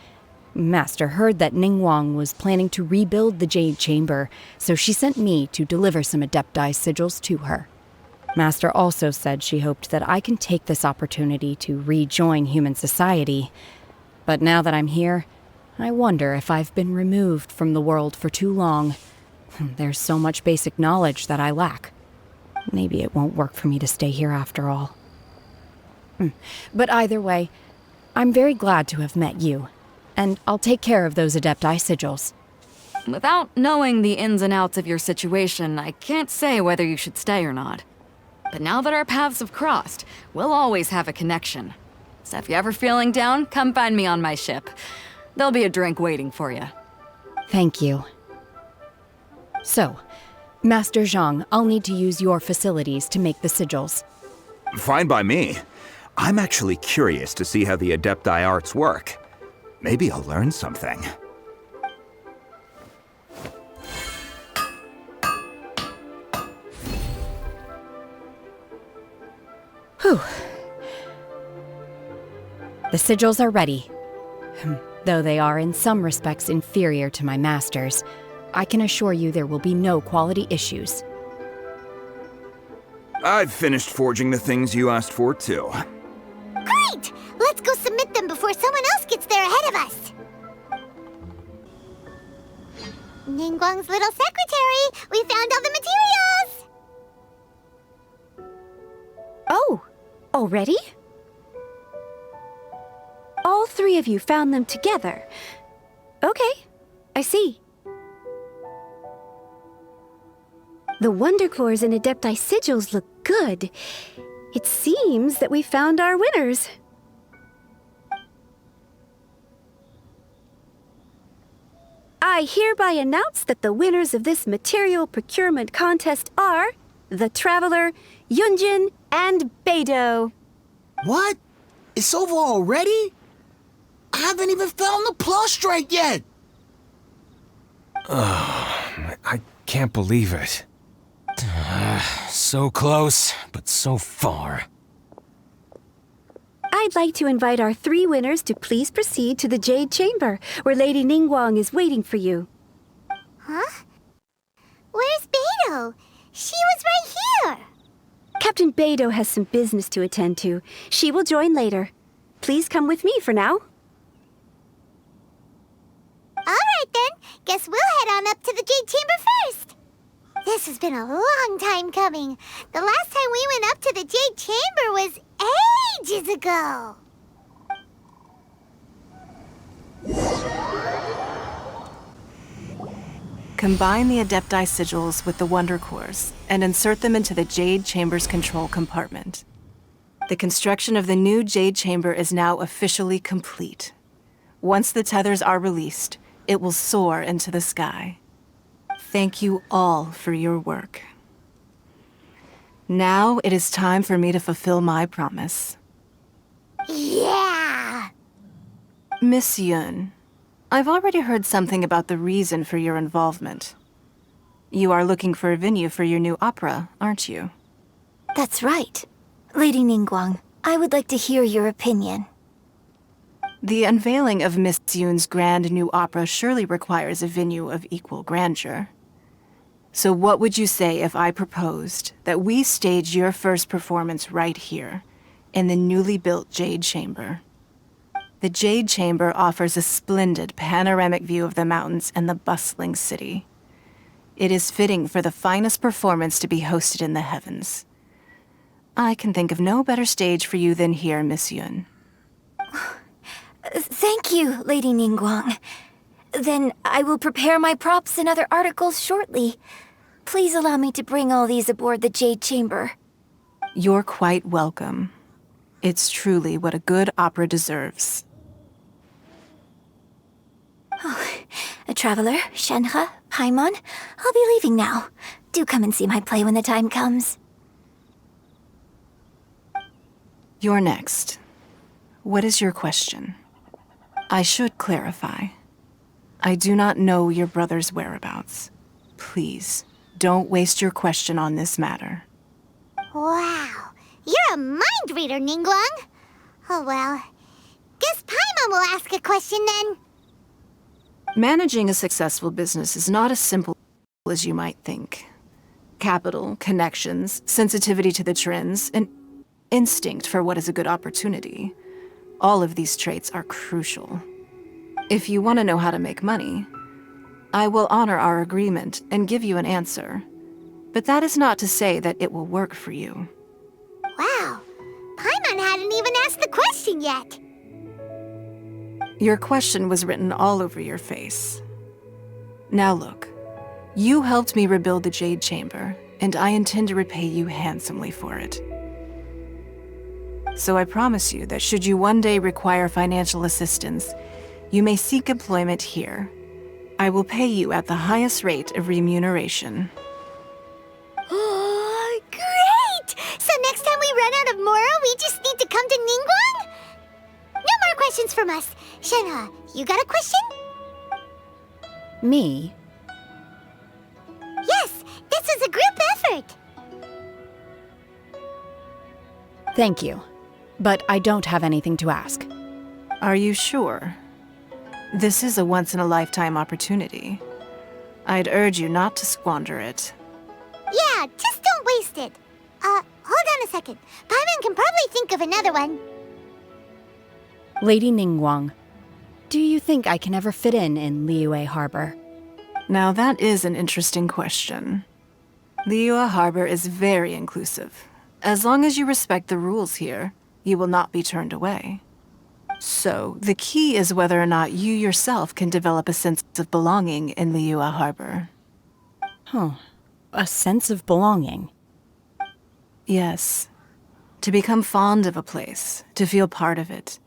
Master heard that Ningguang was planning to rebuild the Jade Chamber, so she sent me to deliver some Adepti sigils to her. Master also said she hoped that I can take this opportunity to rejoin human society. But now that I'm here, I wonder if I've been removed from the world for too long. There's so much basic knowledge that I lack. Maybe it won't work for me to stay here after all. But either way, I'm very glad to have met you, and I'll take care of those Adepti sigils. Without knowing the ins and outs of your situation, I can't say whether you should stay or not. But now that our paths have crossed, we'll always have a connection. So if you're ever feeling down, come find me on my ship. There'll be a drink waiting for you. Thank you. So, Master Zhang, I'll need to use your facilities to make the sigils. Fine by me. I'm actually curious to see how the Adepti arts work. Maybe I'll learn something. Whew. The sigils are ready. Though they are in some respects inferior to my master's, I can assure you there will be no quality issues. I've finished forging the things you asked for, too. Great! Let's go submit them before someone else gets there ahead of us. Ningguang's little secretary, we found all the materials! Oh, already? All three of you found them together. Okay, I see. The Wonder Cores and Adepti sigils look good. It seems that we found our winners. I hereby announce that the winners of this material procurement contest are the Traveler, Yunjin, and Beidou. What? It's over already? I haven't even found the prostrate yet! I can't believe it. So close, but so far. I'd like to invite our three winners to please proceed to the Jade Chamber, where Lady Ningguang is waiting for you. Huh? Where's Beidou? She was right here! Captain Beidou has some business to attend to. She will join later. Please come with me for now. Alright then, guess we'll head on up to the Jade Chamber first. This has been a long time coming. The last time we went up to the Jade Chamber was ages ago. Combine the Adepti sigils with the Wonder Cores and insert them into the Jade Chamber's control compartment. The construction of the new Jade Chamber is now officially complete. Once the tethers are released, it will soar into the sky. Thank you all for your work. Now it is time for me to fulfill my promise. Yeah! Miss Yun, I've already heard something about the reason for your involvement. You are looking for a venue for your new opera, aren't you? That's right. Lady Ningguang, I would like to hear your opinion. The unveiling of Miss Yun's grand new opera surely requires a venue of equal grandeur. So what would you say if I proposed that we stage your first performance right here, in the newly built Jade Chamber? The Jade Chamber offers a splendid panoramic view of the mountains and the bustling city. It is fitting for the finest performance to be hosted in the heavens. I can think of no better stage for you than here, Miss Yun. Thank you, Lady Ningguang. Then I will prepare my props and other articles shortly. Please allow me to bring all these aboard the Jade Chamber. You're quite welcome. It's truly what a good opera deserves. A traveler, Shenhe, Paimon, I'll be leaving now. Do come and see my play when the time comes. You're next. What is your question? I should clarify. I do not know your brother's whereabouts. Please, don't waste your question on this matter. Wow, you're a mind reader, Ningguang. Oh well, guess Paimon will ask a question then. Managing a successful business is not as simple as you might think. Capital, connections, sensitivity to the trends, and instinct for what is a good opportunity. All of these traits are crucial. If you want to know how to make money, I will honor our agreement and give you an answer. But that is not to say that it will work for you. Wow, Paimon hadn't even asked the question yet. Your question was written all over your face. Now look, you helped me rebuild the Jade Chamber, and I intend to repay you handsomely for it. So I promise you that should you one day require financial assistance, you may seek employment here. I will pay you at the highest rate of remuneration. Oh, great! So next time we run out of Moro, we just need to come to Ningguang? No more questions from us. Shenhe, you got a question? Me? Yes, this is a group effort. Thank you. But I don't have anything to ask. Are you sure? This is a once-in-a-lifetime opportunity. I'd urge you not to squander it. Yeah, just don't waste it. Hold on a second. Paimon can probably think of another one. Lady Ningguang, do you think I can ever fit in Liyue Harbor? Now that is an interesting question. Liyue Harbor is very inclusive. As long as you respect the rules here, you will not be turned away. So, the key is whether or not you yourself can develop a sense of belonging in Liyue Harbor. Huh. A sense of belonging? Yes. To become fond of a place, to feel part of it,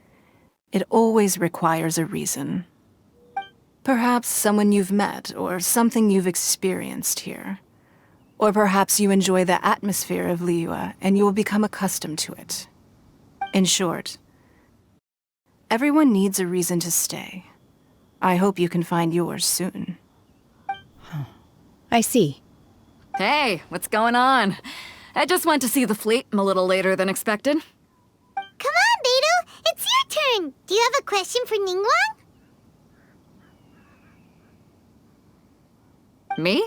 it always requires a reason. Perhaps someone you've met, or something you've experienced here. Or perhaps you enjoy the atmosphere of Liyue, and you will become accustomed to it. In short, everyone needs a reason to stay. I hope you can find yours soon. I see. Hey, what's going on? I just went to see the fleet. I'm a little later than expected. Come on, Beidou, it's your turn. Do you have a question for Ningguang? Me?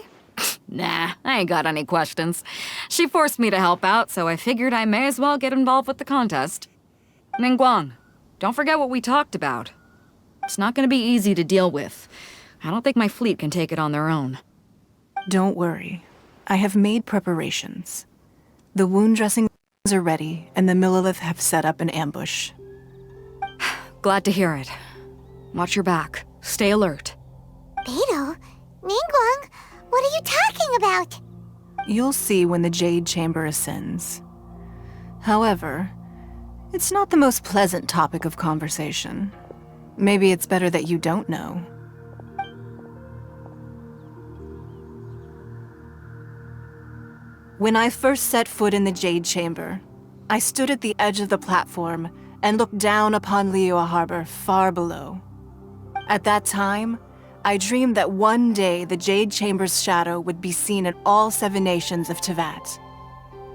Nah, I ain't got any questions. She forced me to help out, so I figured I may as well get involved with the contest. Ningguang, don't forget what we talked about. It's not gonna be easy to deal with. I don't think my fleet can take it on their own. Don't worry. I have made preparations. The wound dressings are ready, and the Millilith have set up an ambush. Glad to hear it. Watch your back. Stay alert. Beidou, Ningguang, what are you talking about? You'll see when the Jade Chamber ascends. However, it's not the most pleasant topic of conversation. Maybe it's better that you don't know. When I first set foot in the Jade Chamber, I stood at the edge of the platform and looked down upon Liyue Harbor far below. At that time, I dreamed that one day the Jade Chamber's shadow would be seen in all 7 nations of Teyvat.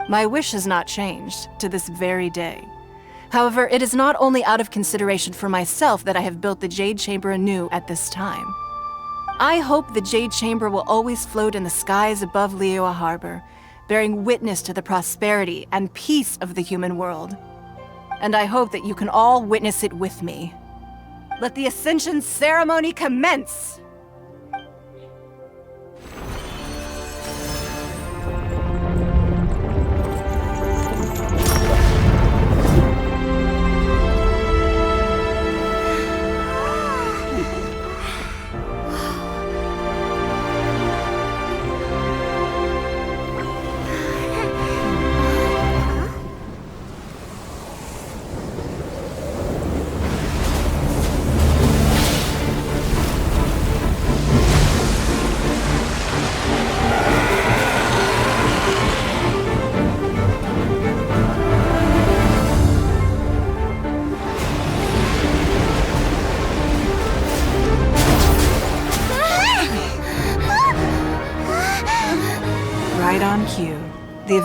My wish has not changed to this very day. However, it is not only out of consideration for myself that I have built the Jade Chamber anew at this time. I hope the Jade Chamber will always float in the skies above Liyue Harbor, bearing witness to the prosperity and peace of the human world. And I hope that you can all witness it with me. Let the Ascension ceremony commence!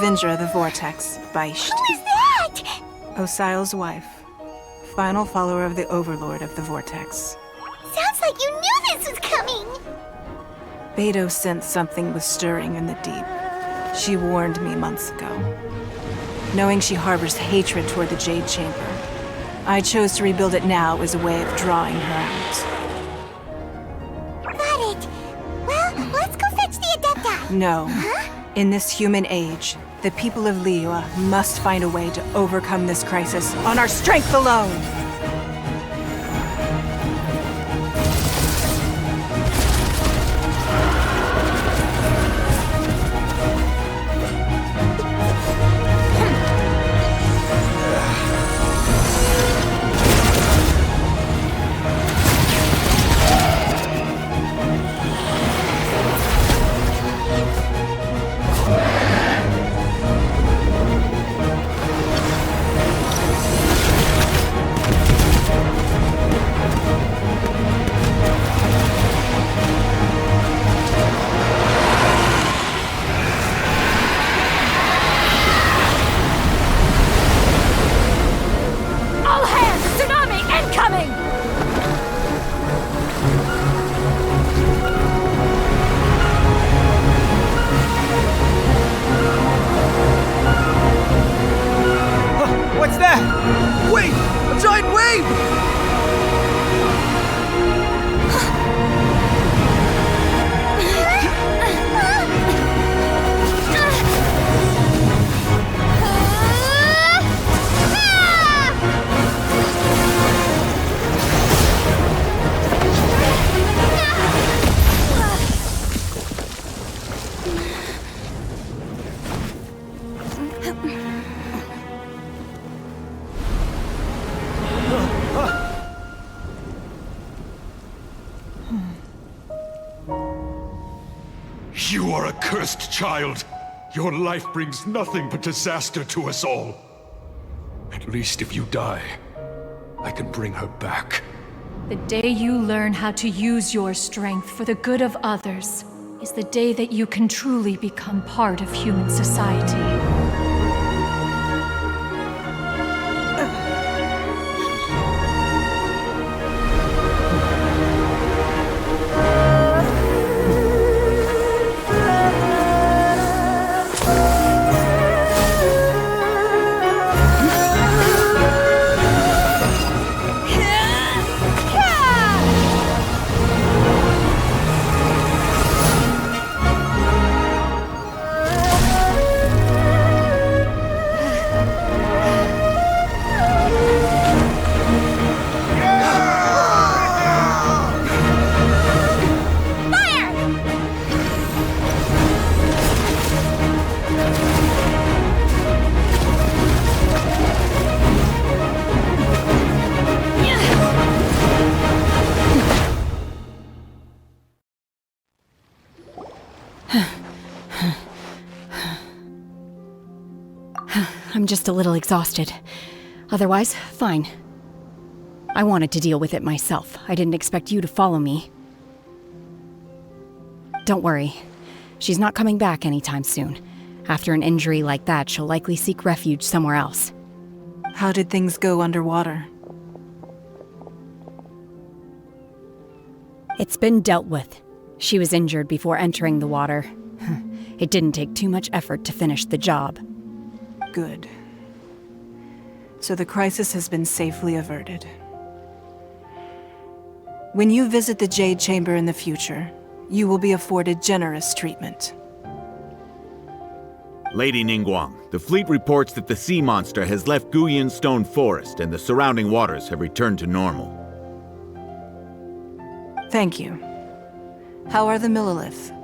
Avenger of the Vortex, Beisht. Who is that? Osial's wife. Final follower of the Overlord of the Vortex. Sounds like you knew this was coming! Beto sensed something was stirring in the deep. She warned me months ago. Knowing she harbors hatred toward the Jade Chamber, I chose to rebuild it now as a way of drawing her out. Got it. Well, let's go fetch the Adepti. No. Huh? In this human age, the people of Liyue must find a way to overcome this crisis on our strength alone! You are a cursed child. Your life brings nothing but disaster to us all. At least if you die, I can bring her back. The day you learn how to use your strength for the good of others is the day that you can truly become part of human society. I'm just a little exhausted. Otherwise, fine. I wanted to deal with it myself. I didn't expect you to follow me. Don't worry. She's not coming back anytime soon. After an injury like that, she'll likely seek refuge somewhere else. How did things go underwater? It's been dealt with. She was injured before entering the water. It didn't take too much effort to finish the job. Good. So the crisis has been safely averted. When you visit the Jade Chamber in the future, you will be afforded generous treatment. Lady Ningguang, the fleet reports that the sea monster has left Guyan Stone Forest and the surrounding waters have returned to normal. Thank you. How are the Millilith?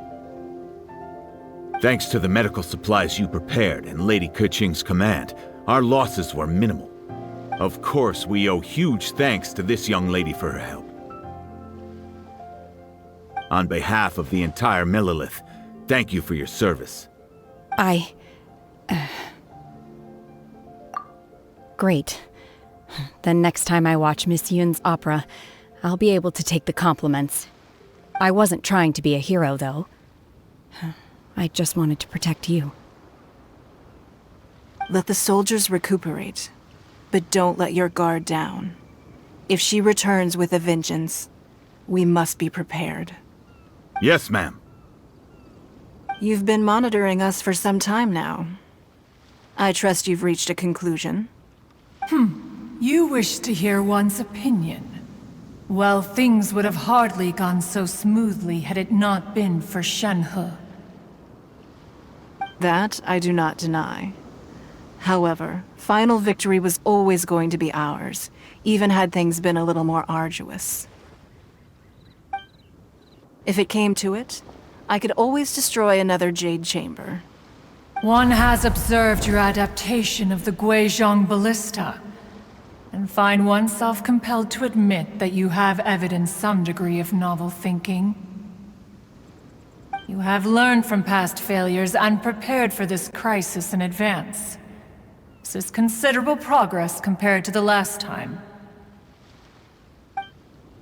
Thanks to the medical supplies you prepared and Lady Keqing's command, our losses were minimal. Of course, we owe huge thanks to this young lady for her help. On behalf of the entire Millilith, thank you for your service. Great. Then next time I watch Miss Yun's opera, I'll be able to take the compliments. I wasn't trying to be a hero, though. I just wanted to protect you. Let the soldiers recuperate, but don't let your guard down. If she returns with a vengeance, we must be prepared. Yes, ma'am. You've been monitoring us for some time now. I trust you've reached a conclusion. You wish to hear one's opinion. Well, things would have hardly gone so smoothly had it not been for Shenhe. That I do not deny. However, final victory was always going to be ours, even had things been a little more arduous. If it came to it, I could always destroy another Jade Chamber. One has observed your adaptation of the Guizhong Ballista, and find oneself compelled to admit that you have evidenced some degree of novel thinking. You have learned from past failures and prepared for this crisis in advance. This is considerable progress compared to the last time.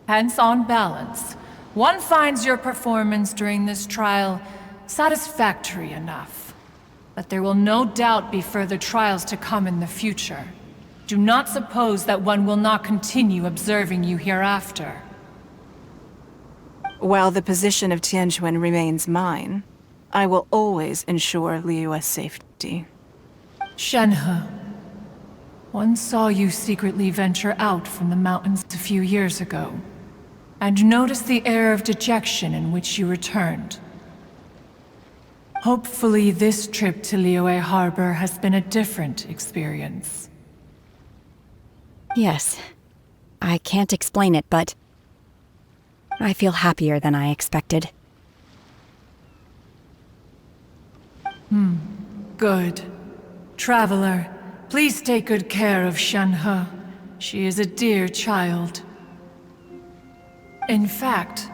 Hence, on balance, one finds your performance during this trial satisfactory enough. But there will no doubt be further trials to come in the future. Do not suppose that one will not continue observing you hereafter. While the position of Tianquan remains mine, I will always ensure Liyue's safety. Shenhe, one saw you secretly venture out from the mountains a few years ago, and noticed the air of dejection in which you returned. Hopefully this trip to Liyue Harbor has been a different experience. Yes. I can't explain it, but I feel happier than I expected. Good. Traveler, please take good care of Shenhe. She is a dear child. In fact,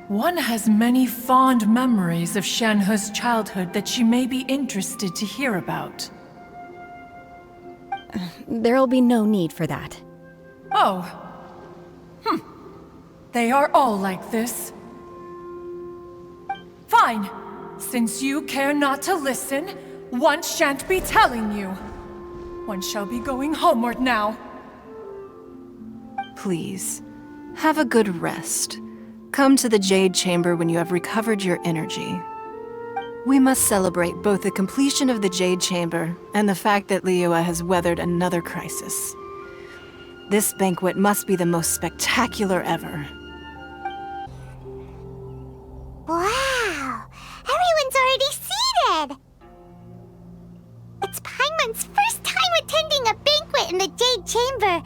one has many fond memories of Shenhe's childhood that she may be interested to hear about. There'll be no need for that. Oh. They are all like this. Fine. Since you care not to listen, one shan't be telling you. One shall be going homeward now. Please, have a good rest. Come to the Jade Chamber when you have recovered your energy. We must celebrate both the completion of the Jade Chamber and the fact that Liyue has weathered another crisis. This banquet must be the most spectacular ever. Wow! Everyone's already seated! It's Paimon's first time attending a banquet in the Jade Chamber.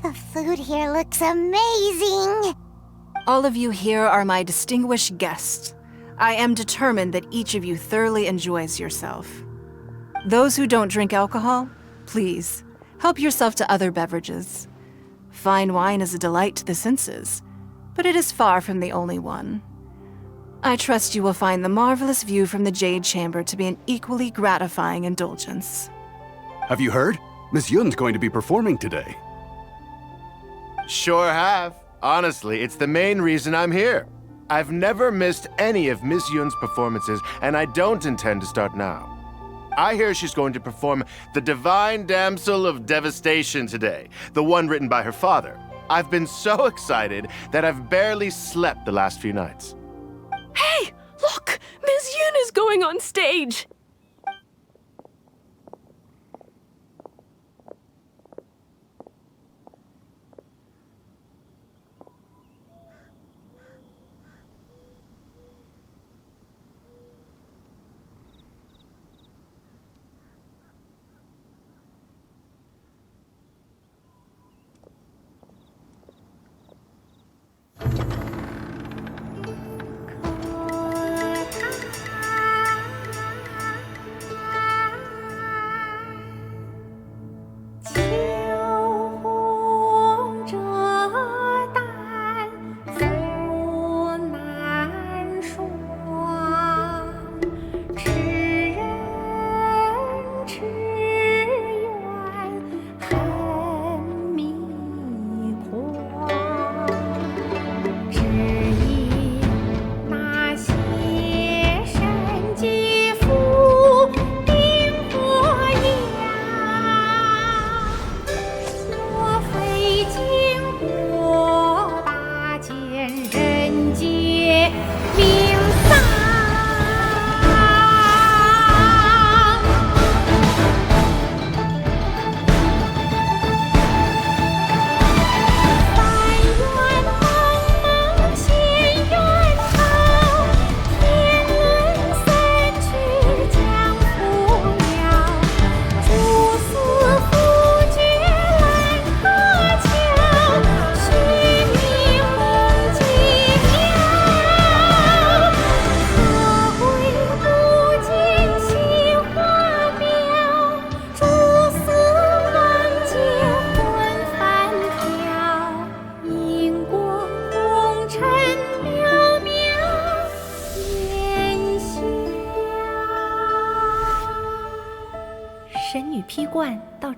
The food here looks amazing. All of you here are my distinguished guests. I am determined that each of you thoroughly enjoys yourself. Those who don't drink alcohol, please, help yourself to other beverages. Fine wine is a delight to the senses, but it is far from the only one. I trust you will find the marvelous view from the Jade Chamber to be an equally gratifying indulgence. Have you heard? Miss Yun's going to be performing today. Sure have. Honestly, it's the main reason I'm here. I've never missed any of Miss Yun's performances, and I don't intend to start now. I hear she's going to perform The Divine Damsel of Devastation today, the one written by her father. I've been so excited that I've barely slept the last few nights. Hey, look! Miss Yun is going on stage!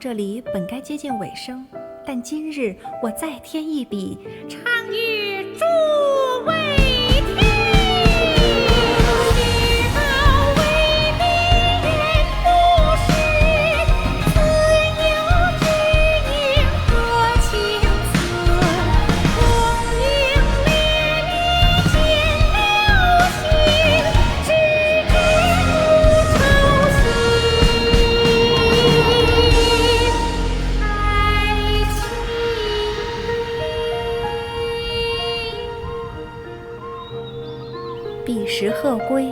这里本该接近尾声，但今日我再添一笔，唱与诸位听。彼时鹤归，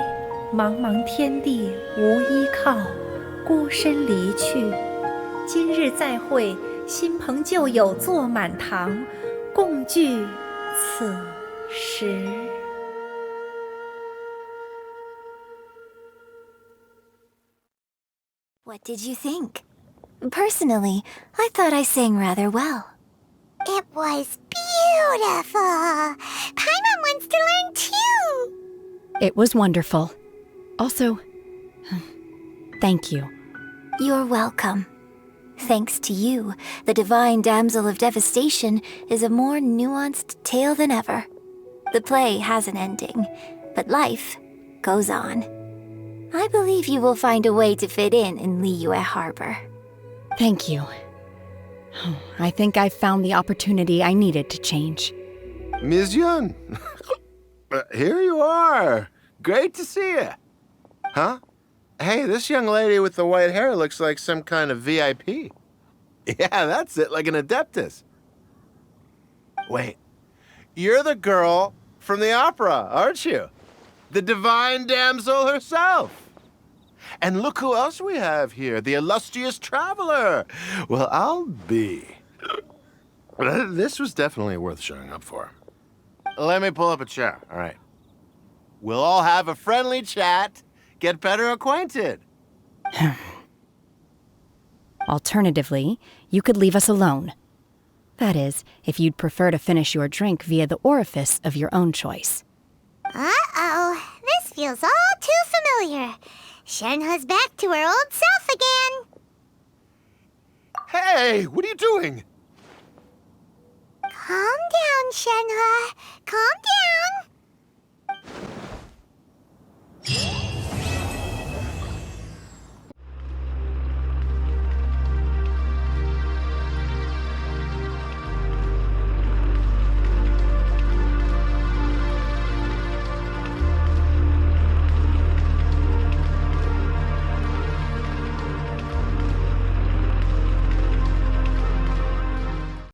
茫茫天地无依靠，孤身离去。今日再会，新朋旧友坐满堂，共聚此时。What did you think? Personally, I thought I sang rather well. It was beautiful. Paimon wants to learn too. It was wonderful. Also, thank you. You're welcome. Thanks to you, the Divine Damsel of Devastation is a more nuanced tale than ever. The play has an ending, but life goes on. I believe you will find a way to fit in Liyue Harbor. Thank you. I think I've found the opportunity I needed to change. Ms. Yun, here you are. Great to see you. Huh? Hey, this young lady with the white hair looks like some kind of VIP. Yeah, that's it, like an Adeptus. Wait, you're the girl from the opera, aren't you? The Divine Damsel herself. And look who else we have here, the illustrious traveler. Well, I'll be. This was definitely worth showing up for. Let me pull up a chair, all right. We'll all have a friendly chat, get better acquainted. Alternatively, you could leave us alone. That is, if you'd prefer to finish your drink via the orifice of your own choice. Uh-oh, this feels all too familiar. Shenhe's back to her old self again. Hey, what are you doing? Calm down, Shenhe. Calm down.